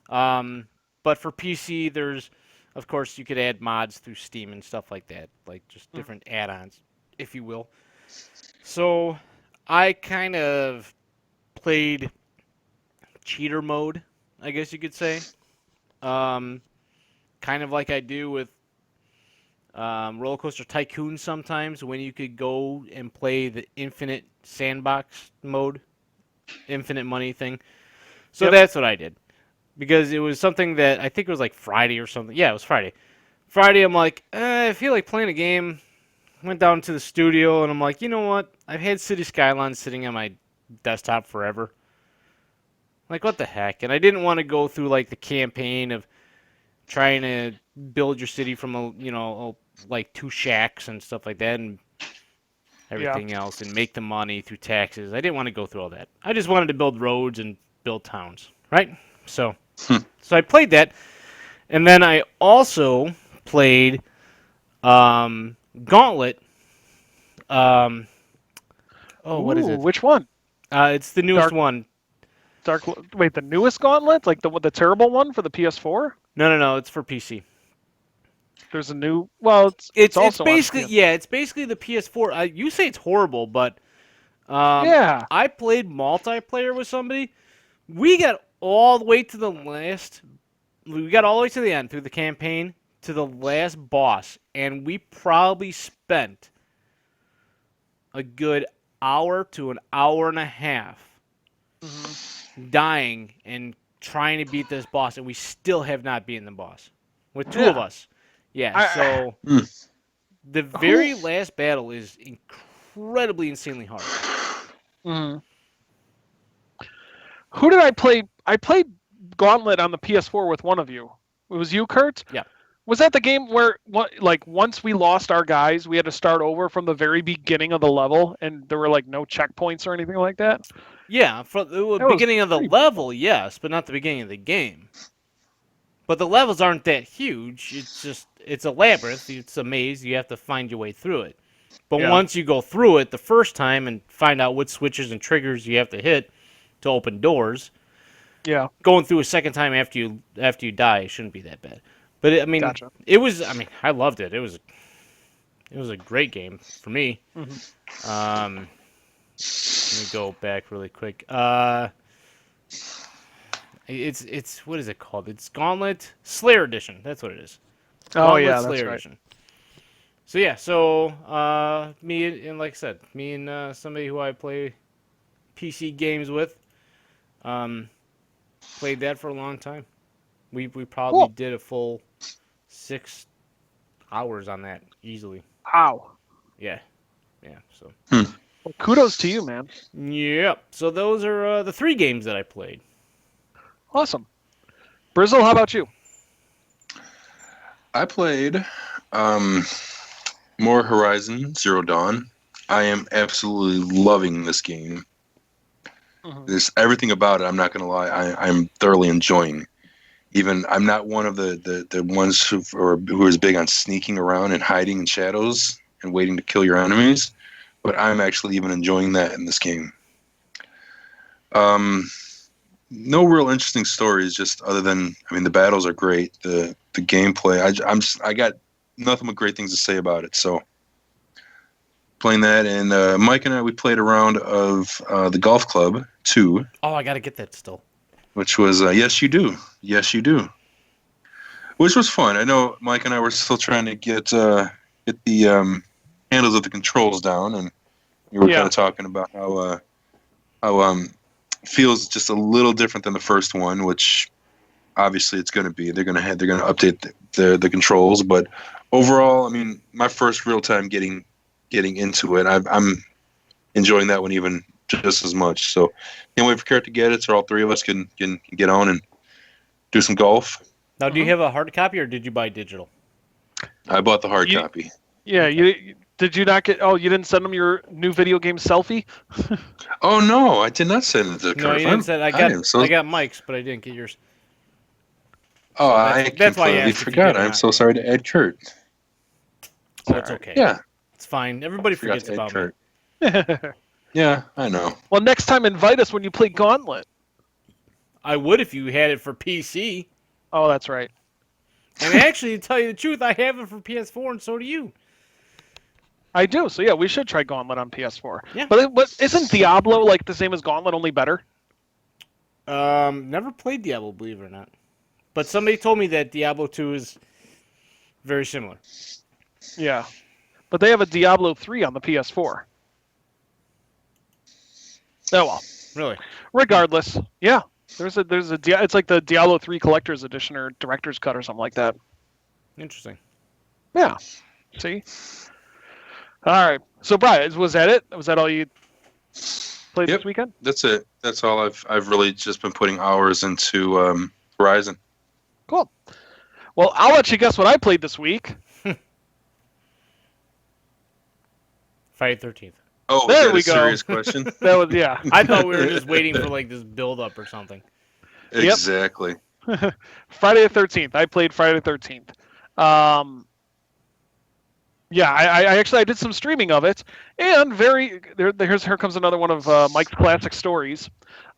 But for PC, there's, of course, you could add mods through Steam and stuff like that, like just different add-ons, if you will. So I kind of played cheater mode, I guess you could say. Kind of like I do with Roller Coaster Tycoon sometimes, when you could go and play the infinite sandbox mode, infinite money thing. So that's what I did. Because it was something that I think it was like Friday or something. Yeah, it was Friday. Friday, I'm like, I feel like playing a game. Went down to the studio, and I'm like, you know what? I've had City Skylines sitting on my desktop forever. Like, what the heck? And I didn't want to go through like the campaign of trying to build your city from like 2 shacks and stuff like that, and everything else, and make the money through taxes. I didn't want to go through all that. I just wanted to build roads and build towns, right? So I played that, and then I also played Gauntlet. What is it? Which one? It's the newest one. Wait, the newest Gauntlet? Like the terrible one for the PS4? No, it's for PC. There's a new. Well, it's also basically on it's basically the PS4. You say it's horrible, but yeah. I played multiplayer with somebody. We got all the way to the last. We got all the way to the end through the campaign to the last boss, and we probably spent a good hour to an hour and a half dying and trying to beat this boss, and we still have not beaten the boss. With two of us. Yeah, so the very last battle is incredibly, insanely hard. Mhm. Who did I play? I played Gauntlet on the PS4 with one of you. It was you, Kurt? Yeah. Was that the game where, like, once we lost our guys, we had to start over from the very beginning of the level, and there were, like, no checkpoints or anything like that? Yeah, from the beginning of the level, yes, but not the beginning of the game. But the levels aren't that huge. It's a labyrinth. It's a maze. You have to find your way through it. But once you go through it the first time and find out what switches and triggers you have to hit to open doors, going through a second time after you die shouldn't be that bad. But it was. I mean, I loved it. It was a great game for me. Let me go back really quick. It's what is it called? It's Gauntlet Slayer Edition. That's what it is. Gauntlet Slayer Edition. So yeah, me and like I said, me and somebody who I play PC games with, played that for a long time. We probably did a full 6 hours on that easily. Wow. Yeah. So. Well, kudos to you, man. Yep. So those are the 3 games that I played. Awesome. Brizzle, how about you? I played more Horizon Zero Dawn. I am absolutely loving this game. There's everything about it. I'm not going to lie. I'm thoroughly enjoying. Even I'm not one of the ones who is big on sneaking around and hiding in shadows and waiting to kill your enemies, but I'm actually even enjoying that in this game. No real interesting stories, just other than the battles are great. The gameplay, I got nothing but great things to say about it. So playing that, and Mike and I, we played a round of the Golf Club 2. Oh, I gotta get that still. Which was yes, you do, which was fun. I know Mike and I were still trying to get the handles of the controls down, and we were kind of talking about how feels just a little different than the first one, which obviously it's going to be. They're going to update the controls, but overall, my first real time getting into it, I'm enjoying that one even just as much. So can't wait for Kurt to get it, so all 3 of us can get on and do some golf. Now, do you have a hard copy or did you buy digital? I bought the hard copy. Yeah, did you not get? Oh, you didn't send them your new video game selfie? Oh no, I did not send it to Kurt. No, you didn't send. I got Mike's, but I didn't get yours. Oh, I completely forgot. I'm so sorry to add Kurt. Oh, it's okay. Yeah, it's fine. Everybody forgets about Kurt. me. Yeah, I know. Well, next time invite us when you play Gauntlet. I would if you had it for PC. Oh, that's right. And actually, to tell you the truth, I have it for PS4, and so do you. I do. So yeah, we should try Gauntlet on PS4. Yeah. But isn't Diablo like the same as Gauntlet, only better? Never played Diablo, believe it or not. But somebody told me that Diablo 2 is very similar. Yeah. But they have a Diablo 3 on the PS4. Oh well. Really? Regardless, yeah. It's like the Diablo 3 Collector's Edition or Director's Cut or something like that. Interesting. Yeah. See? All right. So, Brian, was that it? Was that all you played this weekend? That's it. That's all I've really just been putting hours into Horizon. Cool. Well, I'll let you guess what I played this week. Friday the 13th. Oh, there we go. Serious question? That was I thought we were just waiting for like this build up or something. Exactly. Friday the 13th. I played Friday the 13th. Yeah, I did some streaming of it, and here comes another one of Mike's classic stories.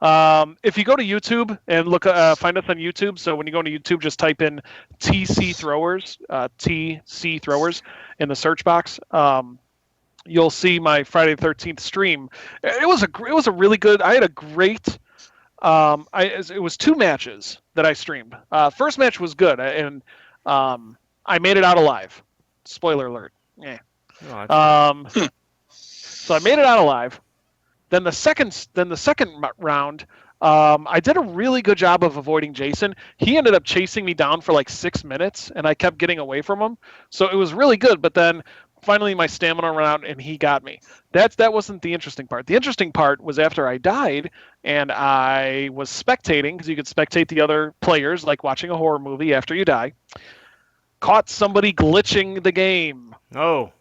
If you go to YouTube and look, find us on YouTube. So when you go to YouTube, just type in TC Throwers, TC Throwers in the search box. You'll see my Friday the 13th stream. It was a really good. I had a great. It was 2 matches that I streamed. First match was good, and I made it out alive. Spoiler alert. Yeah. Oh, so I made it out alive. Then the second round, I did a really good job of avoiding Jason. He ended up chasing me down for like 6 minutes, and I kept getting away from him. So it was really good. But then finally my stamina ran out, and he got me. That wasn't the interesting part. The interesting part was after I died, and I was spectating, because you could spectate the other players, like watching a horror movie after you die. Caught somebody glitching the game. Oh.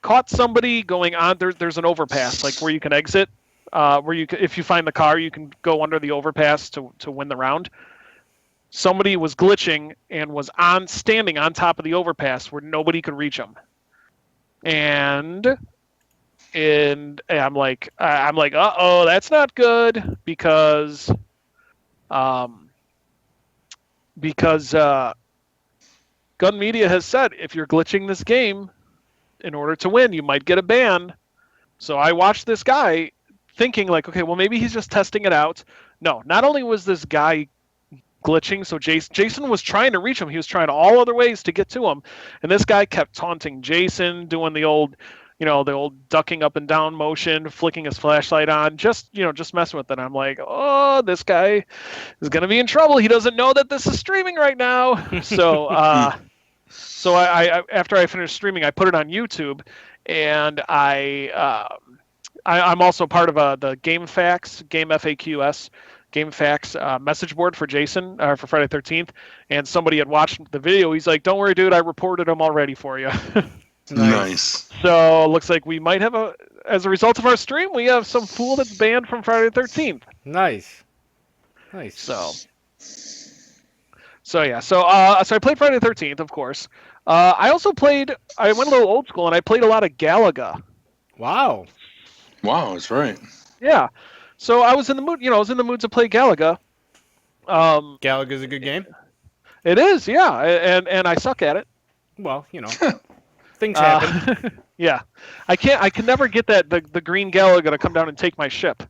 Caught somebody going on. There's an overpass, like where you can exit. Where if you find the car, you can go under the overpass to win the round. Somebody was glitching and was standing on top of the overpass where nobody could reach him. And I'm like, uh-oh, that's not good, because Gun Media has said if you're glitching this game in order to win, you might get a ban. So I watched this guy thinking like, okay, well, maybe he's just testing it out. No, not only was this guy glitching, so Jason was trying to reach him. He was trying all other ways to get to him. And this guy kept taunting Jason, doing the old ducking up and down motion, flicking his flashlight on, just messing with it. I'm like, oh, this guy is going to be in trouble. He doesn't know that this is streaming right now. So I after I finished streaming, I put it on YouTube, and I'm also part of the GameFAQs message board for Jason for Friday 13th, and somebody had watched the video. He's like, "Don't worry, dude, I reported him already for you." Nice. So looks like we might have as a result of our stream, we have some fool that's banned from Friday the 13th. Nice. So yeah. So I played Friday the 13th, of course. I went a little old school, and I played a lot of Galaga. Wow. Wow, that's right. Yeah. So I was in the mood, to play Galaga. Galaga's a good game. It is, yeah, and I suck at it. Well, things happen. Yeah, I can never get the green Galaga to come down and take my ship.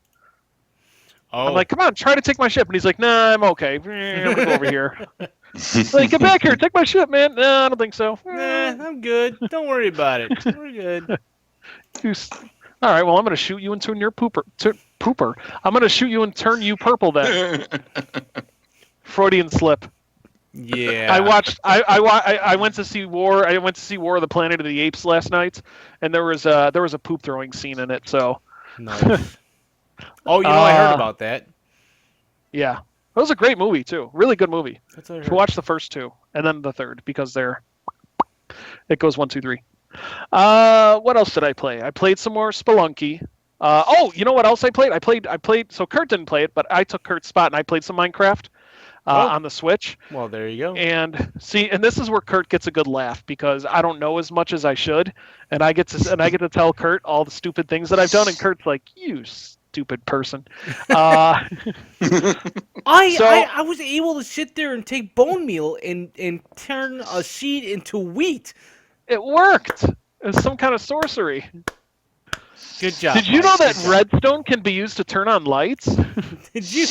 Oh. I'm like, come on, try to take my ship, and he's like, nah, I'm okay. I'm gonna go over here. Like, get back here, take my ship, man. No, I don't think so. Nah, I'm good. Don't worry about it. We're good. All right, well, I'm gonna shoot you and turn your pooper. I'm gonna shoot you and turn you purple then. Freudian slip. Yeah. I went to see War. I went to see War of the Planet of the Apes last night, and there was a poop throwing scene in it. So. Nice. Oh, I heard about that. Yeah, it was a great movie too. Really good movie. That's what I heard. Should watch the first two and then the third, because it goes 1, 2, 3. What else did I play? I played some more Spelunky. You know what else I played? I played. So Kurt didn't play it, but I took Kurt's spot and I played some Minecraft on the Switch. Well, there you go. And this is where Kurt gets a good laugh, because I don't know as much as I should, and I get to tell Kurt all the stupid things that I've done, and Kurt's like, "You stupid person." I was able to sit there and take bone meal and turn a seed into wheat. It worked. It's some kind of sorcery. Good job. Did you know that redstone can be used to turn on lights? Did you?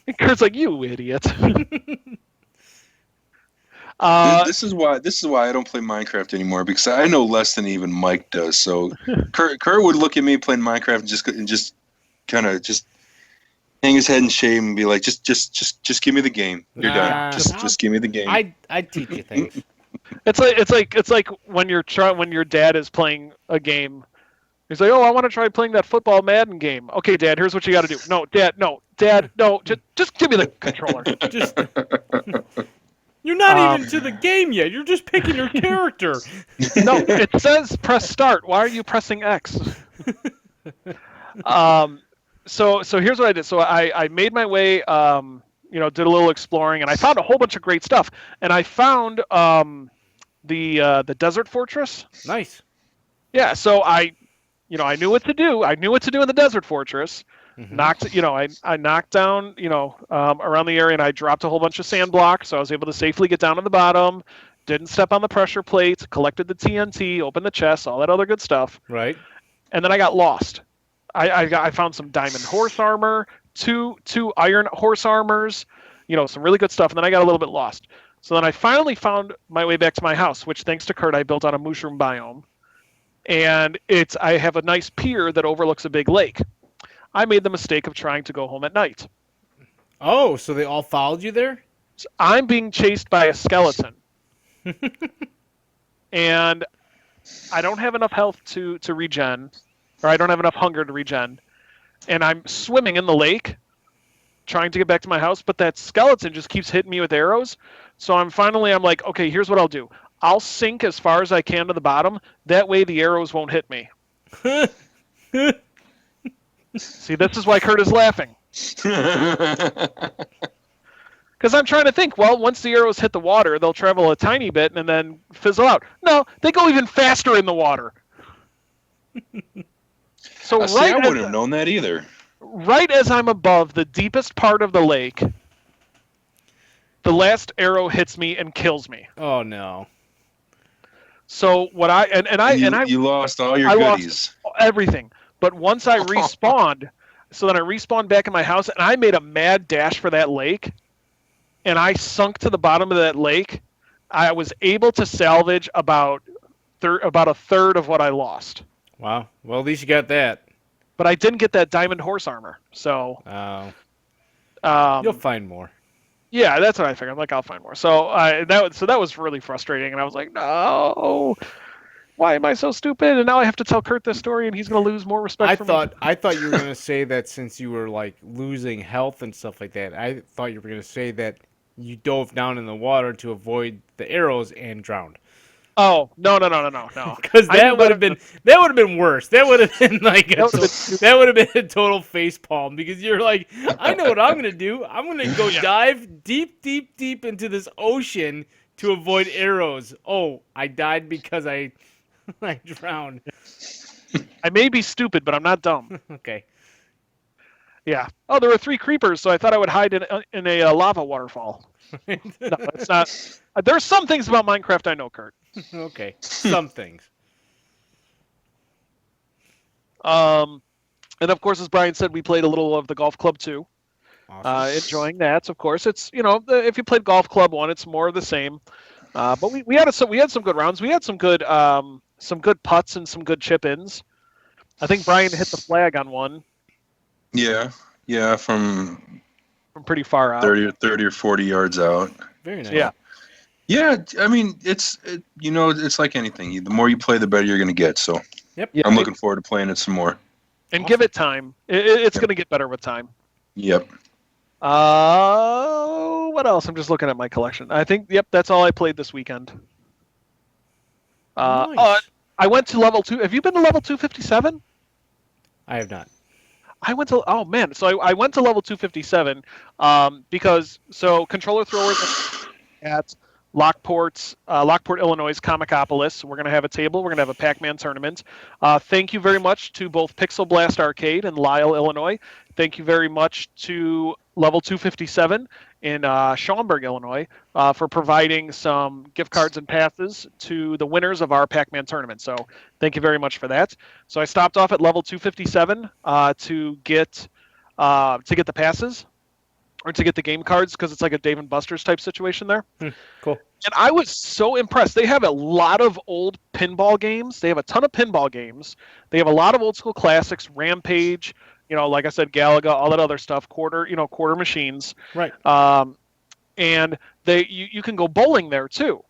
And Kurt's like, "You idiot." This is why I don't play Minecraft anymore, because I know less than even Mike does. So Kurt would look at me playing Minecraft and just kind of hang his head in shame and be like, just give me the game. You're done. Just give me the game. I'd teach you things. It's like when your dad is playing a game. He's like, "Oh, I want to try playing that football Madden game." "Okay, Dad, here's what you got to do." "No, Dad, no. Just give me the controller." You're not even to the game yet. You're just picking your character. No, it says press start. Why are you pressing X? So here's what I did. So I made my way, did a little exploring, and I found a whole bunch of great stuff. And I found the Desert Fortress. Nice. Yeah. So I knew what to do. I knew what to do in the Desert Fortress. Mm-hmm. I knocked down, around the area, and I dropped a whole bunch of sand blocks, so I was able to safely get down to the bottom. Didn't step on the pressure plates. Collected the TNT. Opened the chest. All that other good stuff. Right. And then I got lost. I found some diamond horse armor, two iron horse armors, some really good stuff, and then I got a little bit lost. So then I finally found my way back to my house, which, thanks to Kurt, I built on a mushroom biome. And I have a nice pier that overlooks a big lake. I made the mistake of trying to go home at night. Oh, so they all followed you there? So I'm being chased by a skeleton. And I don't have enough health to regen, or I don't have enough hunger to regen. And I'm swimming in the lake, trying to get back to my house, but that skeleton just keeps hitting me with arrows. So I'm like, okay, here's what I'll do. I'll sink as far as I can to the bottom. That way the arrows won't hit me. See, this is why Kurt is laughing. Because I'm trying to think, well, once the arrows hit the water, they'll travel a tiny bit and then fizzle out. No, they go even faster in the water. So I wouldn't have known that either. Right as I'm above the deepest part of the lake, the last arrow hits me and kills me. Oh no. So what You lost all your I goodies. lost everything. But once I respawned, so then I respawned back in my house, and I made a mad dash for that lake, and I sunk to the bottom of that lake. I was able to salvage about a third of what I lost. Wow. Well, at least you got that. But I didn't get that diamond horse armor. So you'll find more. Yeah, that's what I figured. I'm like, I'll find more. So that was really frustrating, and I was like, no, why am I so stupid? And now I have to tell Kurt this story, and he's going to lose more respect for me. I thought you were going to say that since you were like losing health and stuff like that. I thought you were going to say that you dove down in the water to avoid the arrows and drowned. Oh, no. Because that would have been worse. That would have been like that would have been a total face palm, because you're like, I know what I'm gonna do. I'm gonna go dive deep into this ocean to avoid arrows. Oh, I died because I drowned. I may be stupid, but I'm not dumb. Okay. Yeah. Oh, there were 3 creepers, so I thought I would hide in a lava waterfall. No, it's not. There's some things about Minecraft I know, Kurt. Okay, some things. And of course, as Brian said, we played a little of the Golf Club 2. Awesome. Enjoying that. So of course, it's if you played Golf Club 1, it's more of the same. But we had some good rounds. We had some good putts and some good chip ins. I think Brian hit the flag on one. Yeah, from pretty far out. 30 or 40 yards out. Very nice. Yeah. I mean, it's like anything. The more you play, the better you're going to get. So Yep. Yeah, I'm looking forward to playing it some more. And give it time. It's going to get better with time. Yep. What else? I'm just looking at my collection. I think, that's all I played this weekend. Nice. I went to level 2. Have you been to level 257? I have not. I went to I went to level 257 because controller throwers at Lockport, Illinois' Comicopolis. We're going to have a table. We're going to have a Pac-Man tournament. Thank you very much to both Pixel Blast Arcade in Lisle, Illinois. Thank you very much to Level 257 in Schaumburg, Illinois, for providing some gift cards and passes to the winners of our Pac-Man tournament. So thank you very much for that. So I stopped off at Level 257 to get the passes, or to get the game cards, because it's like a Dave & Buster's type situation there. Cool. And I was so impressed. They have a lot of old pinball games. They have a ton of pinball games. They have a lot of old school classics, Rampage, like I said, Galaga, all that other stuff, quarter machines. Right. And you can go bowling there too.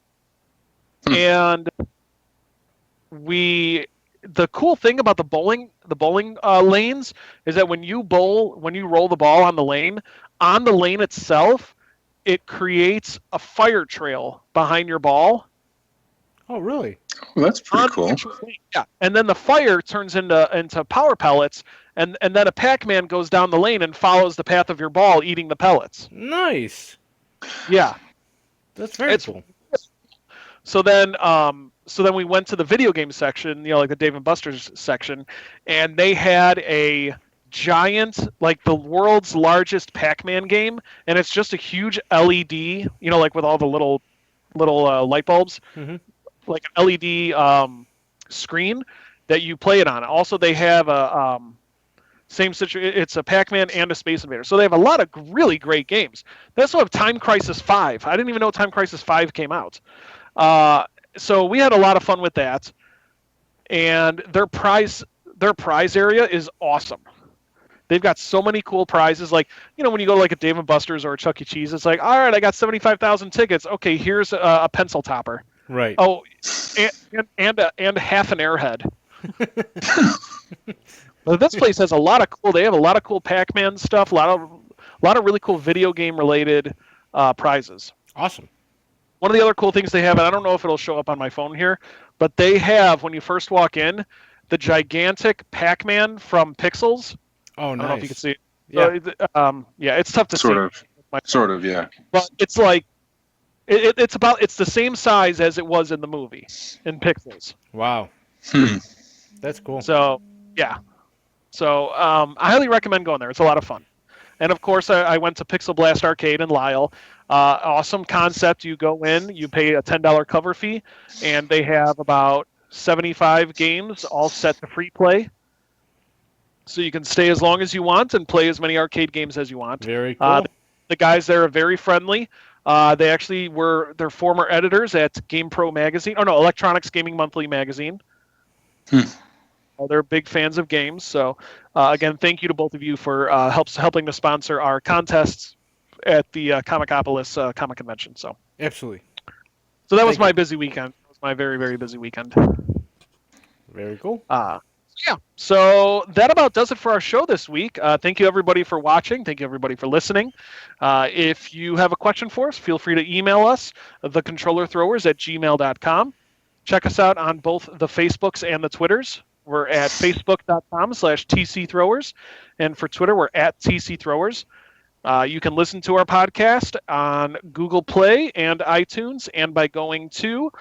And the cool thing about the bowling lanes is that when you roll the ball on the lane itself, it creates a fire trail behind your ball. Oh, really? Well, that's pretty cool. Yeah, and then the fire turns into power pellets, and then a Pac-Man goes down the lane and follows the path of your ball, eating the pellets. Nice. Yeah, that's very cool. So then we went to the video game section, like the Dave & Buster's section, and they had a giant, like the world's largest Pac-Man game, and it's just a huge LED, like with all the little light bulbs, like an LED screen that you play it on. Also, they have a same situation. It's a Pac-Man and a Space Invader. So they have a lot of really great games. They also have Time Crisis 5. I didn't even know Time Crisis 5 came out. So we had a lot of fun with that, and their prize area is awesome. They've got so many cool prizes. Like, when you go to like a Dave and Buster's or a Chuck E. Cheese, it's like, all right, I got 75,000 tickets. Okay, here's a pencil topper. Right. Oh, and half an airhead. But this place has a lot of cool. They have a lot of cool Pac-Man stuff. A lot of really cool video game related prizes. Awesome. One of the other cool things they have, and I don't know if it'll show up on my phone here, but they have, when you first walk in, the gigantic Pac-Man from Pixels. Oh, nice. I don't know if you can see it. Yeah. Yeah, it's tough to see. Sort of, yeah. But it's like, it's the same size as it was in the movie, in Pixels. Wow. That's cool. So, yeah. So, I highly recommend going there. It's a lot of fun. And, of course, I went to Pixel Blast Arcade in Lisle. Awesome concept. You go in, you pay a $10 cover fee, and they have about 75 games all set to free play. So you can stay as long as you want and play as many arcade games as you want. Very cool. The guys there are very friendly. They actually were their former editors at GamePro magazine. Oh, no, Electronics Gaming Monthly magazine. They're big fans of games. So, again, thank you to both of you for helping to sponsor our contests at the Comicopolis Comic Convention. So, absolutely. So that was my busy weekend. It was my very, very busy weekend. Very cool. Yeah. So that about does it for our show this week. Thank you, everybody, for watching. Thank you, everybody, for listening. If you have a question for us, feel free to email us, thecontrollerthrowers@gmail.com. Check us out on both the Facebooks and the Twitters. We're at facebook.com/TCThrowers. And for Twitter, we're at TCThrowers. You can listen to our podcast on Google Play and iTunes, and by going to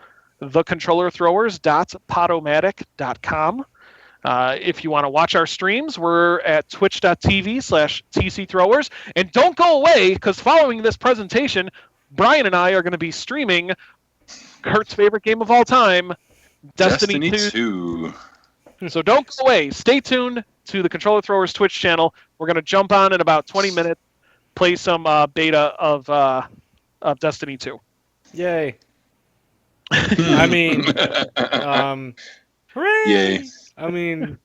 thecontrollerthrowers.podomatic.com. If you want to watch our streams, we're at twitch.tv/TCThrowers. And don't go away, because following this presentation, Brian and I are going to be streaming Kurt's favorite game of all time, Destiny 2. So don't go away. Stay tuned to the Controller Throwers Twitch channel. We're going to jump on in about 20 minutes, play some beta of Destiny 2. Yay. I mean, hooray! Yay. I mean,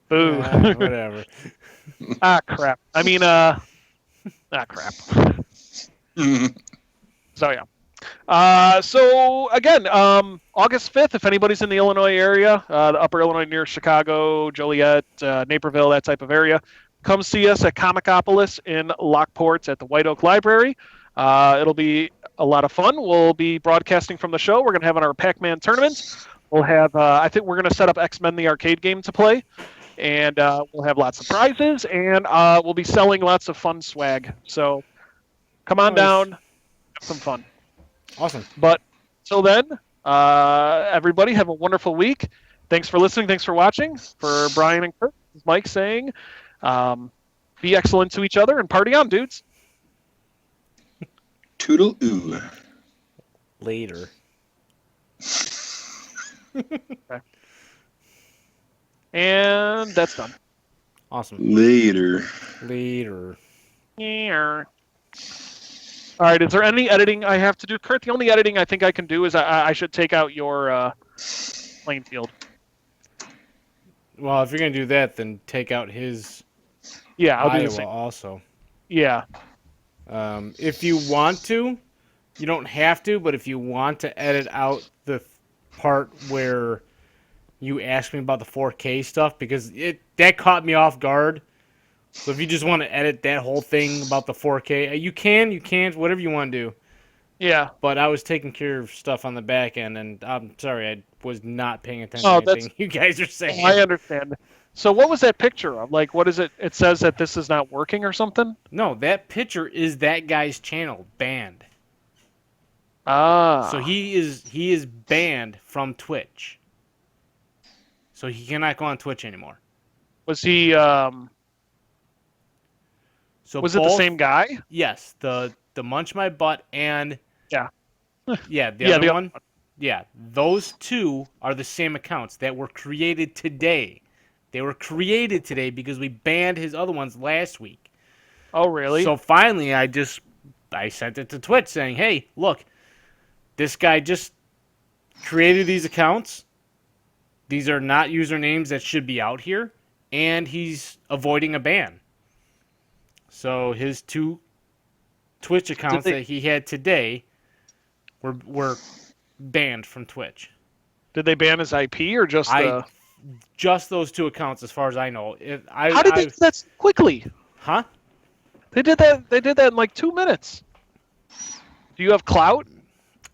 boo. Whatever. Crap. I mean, crap. So, yeah. So, again, August 5th, if anybody's in the Illinois area, the upper Illinois near Chicago, Joliet, Naperville, that type of area, come see us at Comicopolis in Lockport at the White Oak Library. It'll be a lot of fun. We'll be broadcasting from the show. We're going to have our Pac-Man tournament. We'll have, I think we're going to set up X-Men the arcade game to play. And we'll have lots of prizes. And we'll be selling lots of fun swag. So come on down. Have some fun. Awesome. But till then, everybody have a wonderful week. Thanks for listening. Thanks for watching. For Brian and Kurt, this is Mike saying, be excellent to each other and party on, dudes. Toodle-oo. Later. Okay. And that's done. Awesome. Later. Yeah. All right, is there any editing I have to do? Kurt, the only editing I think I can do is I should take out your playing field. Well, if you're going to do that, then take out his I'll do the Iowa same. also. Yeah. If you want to, you don't have to, but if you want to edit out the part where you asked me about the 4K stuff, because that caught me off guard. So if you just want to edit that whole thing about the 4K, you can't, whatever you want to do. Yeah. But I was taking care of stuff on the back end, and I'm sorry, I was not paying attention to anything you guys are saying. I understand. So what was that picture of? Like, what is it? It says that this is not working or something? No, that picture is that guy's channel, banned. Ah. So he is banned from Twitch. So he cannot go on Twitch anymore. Was he, So was it the same guy? Yes, the Munch My Butt and Yeah. the other one. Yeah, those two are the same accounts that were created today. They were created today because we banned his other ones last week. Oh, really? So finally, I sent it to Twitch saying, "Hey, look, this guy just created these accounts. These are not usernames that should be out here. and he's avoiding a ban. So his 2 Twitch accounts that he had today were banned from Twitch. Did they ban his IP or just the? Just those 2 accounts, as far as I know. How did they do that so quickly? Huh? They did that. They did that in like 2 minutes. Do you have clout?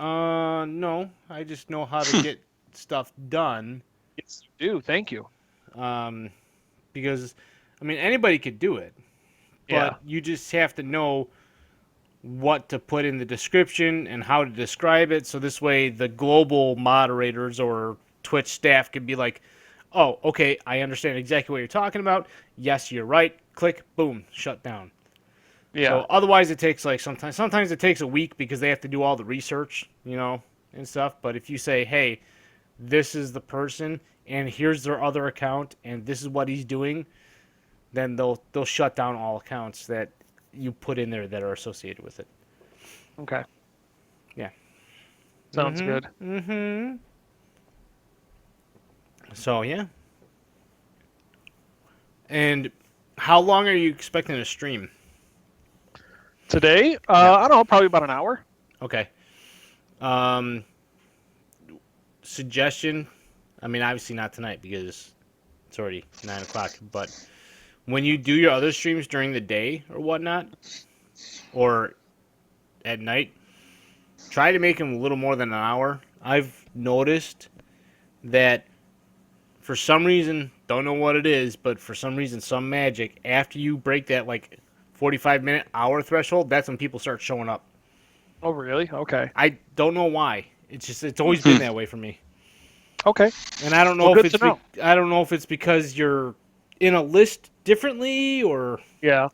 No. I just know how to get stuff done. Yes, you do. Thank you. Because, I mean, anybody could do it, but you just have to know what to put in the description and how to describe it. So this way, the global moderators or Twitch staff can be like, "Oh, okay, I understand exactly what you're talking about. Yes, you're right. Click, boom, shut down." Yeah. So otherwise, it takes like sometimes it takes a week because they have to do all the research, and stuff. But if you say, "Hey, this is the person, and here's their other account, and this is what he's doing," then they'll shut down all accounts that you put in there that are associated with it. Okay. Yeah. Sounds good. Mm-hmm. So yeah. And how long are you expecting to stream? Today, I don't know, probably about an hour. Okay. Suggestion. I mean, obviously not tonight because it's already 9 o'clock. But when you do your other streams during the day or whatnot, or at night, try to make them a little more than an hour. I've noticed that for some reason, don't know what it is, but for some reason, some magic, after you break that like 45-minute hour threshold, that's when people start showing up. Oh, really? Okay. I don't know why. It's always been that way for me. Okay. And I don't know I don't know if it's because you're in a list differently or yeah.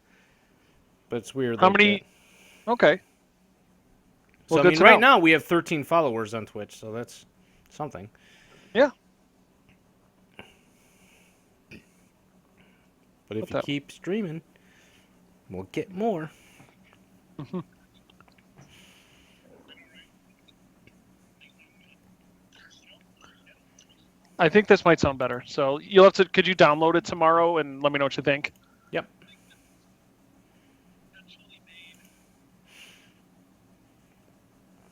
But it's weird. How many? That. Okay. Well, so, right now we have 13 followers on Twitch, so that's something. Yeah. But if you keep streaming, we'll get more. Mm-hmm. I think this might sound better. So you'll have to. Could you download it tomorrow and let me know what you think? Yep.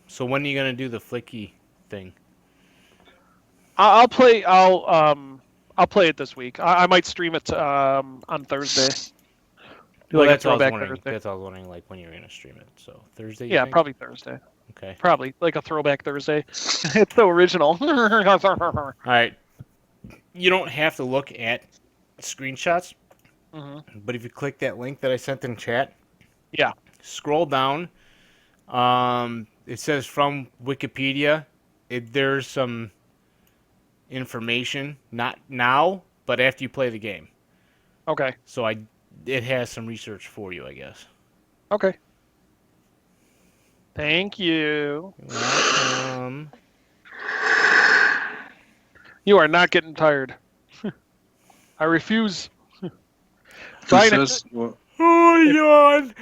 So when are you gonna do the flicky thing? I'll play. I'll play it this week. I might stream it on Thursday. Well, that's all I was wondering. That's all I was wondering, like when you're gonna stream it. So Thursday. Yeah, probably Thursday. Okay. Probably like a throwback Thursday. It's the original. All right. You don't have to look at screenshots, but if you click that link that I sent in chat, scroll down. It says from Wikipedia. There's some information, not now, but after you play the game. Okay. So it has some research for you, I guess. Okay. Thank you. You're welcome. You are not getting tired. I refuse. Oh, yawn.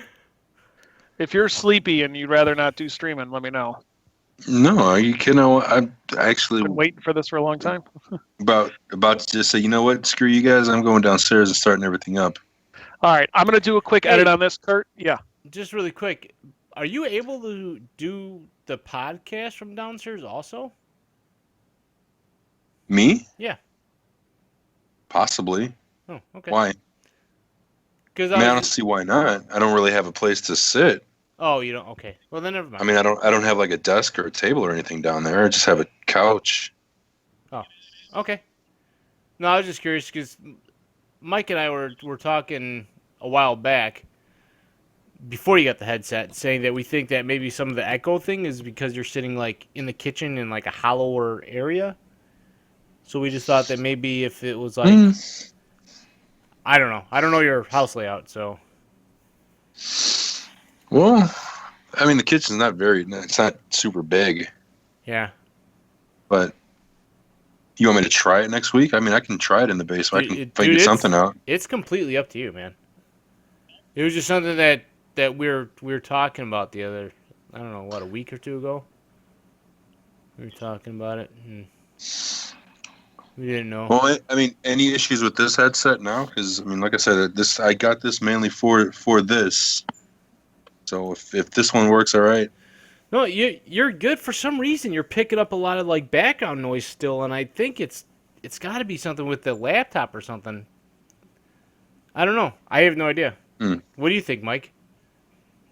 If you're sleepy and you'd rather not do streaming, let me know. No, are you kidding? I'm actually been waiting for this for a long time. about to just say, you know what? Screw you guys. I'm going downstairs and starting everything up. All right, I'm gonna do a quick edit on this, Kurt. Yeah. Just really quick, are you able to do the podcast from downstairs also? Me? Yeah. Possibly. Oh, okay. Why? Because I don't see why not. I don't really have a place to sit. Oh, you don't? Okay. Well, then never mind. I mean, I don't have like a desk or a table or anything down there. I just have a couch. Oh, okay. No, I was just curious because Mike and I were talking a while back before you got the headset, saying that we think that maybe some of the echo thing is because you're sitting like in the kitchen in like a hollower area. So we just thought that maybe if it was like, I don't know. I don't know your house layout, so. Well, I mean, the kitchen's it's not super big. Yeah. But you want me to try it next week? I mean, I can try it in the basement. I can figure something out. It's completely up to you, man. It was just something that we were talking about the other, I don't know, a week or two ago. We were talking about it. We didn't know. Well, I mean, any issues with this headset now? Because I mean, like I said, I got this mainly for this. So if this one works, all right. No, you're good. For some reason, you're picking up a lot of like background noise still, and I think it's got to be something with the laptop or something. I don't know. I have no idea. Hmm. What do you think, Mike?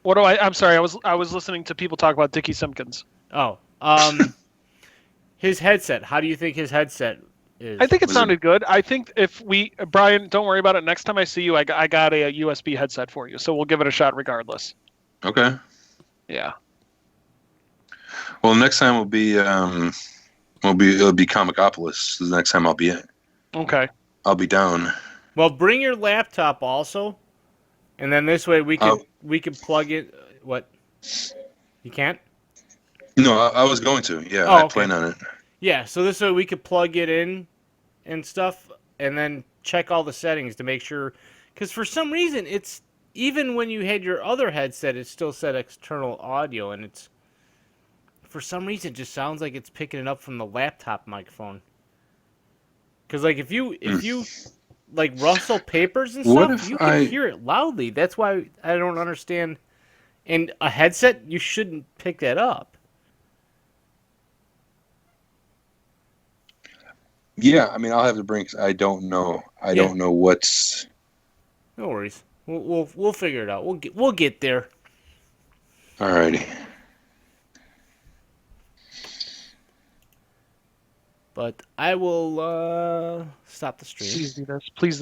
What do I'm sorry. I was listening to people talk about Dickie Simpkins. Oh, his headset. How do you think his headset is? I think it Was it- sounded good. I think if Brian, don't worry about it. Next time I see you, I got a USB headset for you, so we'll give it a shot regardless. Okay. Yeah. Well, next time it'll be Comicopolis. The next time I'll be Okay. down. Well, bring your laptop also, and then this way we can plug it. What? You can't? No, I was going to. Yeah, Oh, I okay. plan on it. Yeah. So this way we could plug it in and stuff, and then check all the settings to make sure. Because for some reason, it's even when you had your other headset, it still said external audio, and it's for some reason it just sounds like it's picking it up from the laptop microphone. Because like if you like rustle papers and What stuff, if you can I- hear it loudly. That's why I don't understand. And a headset, you shouldn't pick that up. Yeah, I mean, I'll have to bring. 'Cause I don't know. I don't know what's. No worries. We'll figure it out. We'll get there. Alrighty. But I will stop the stream. Please do this. Please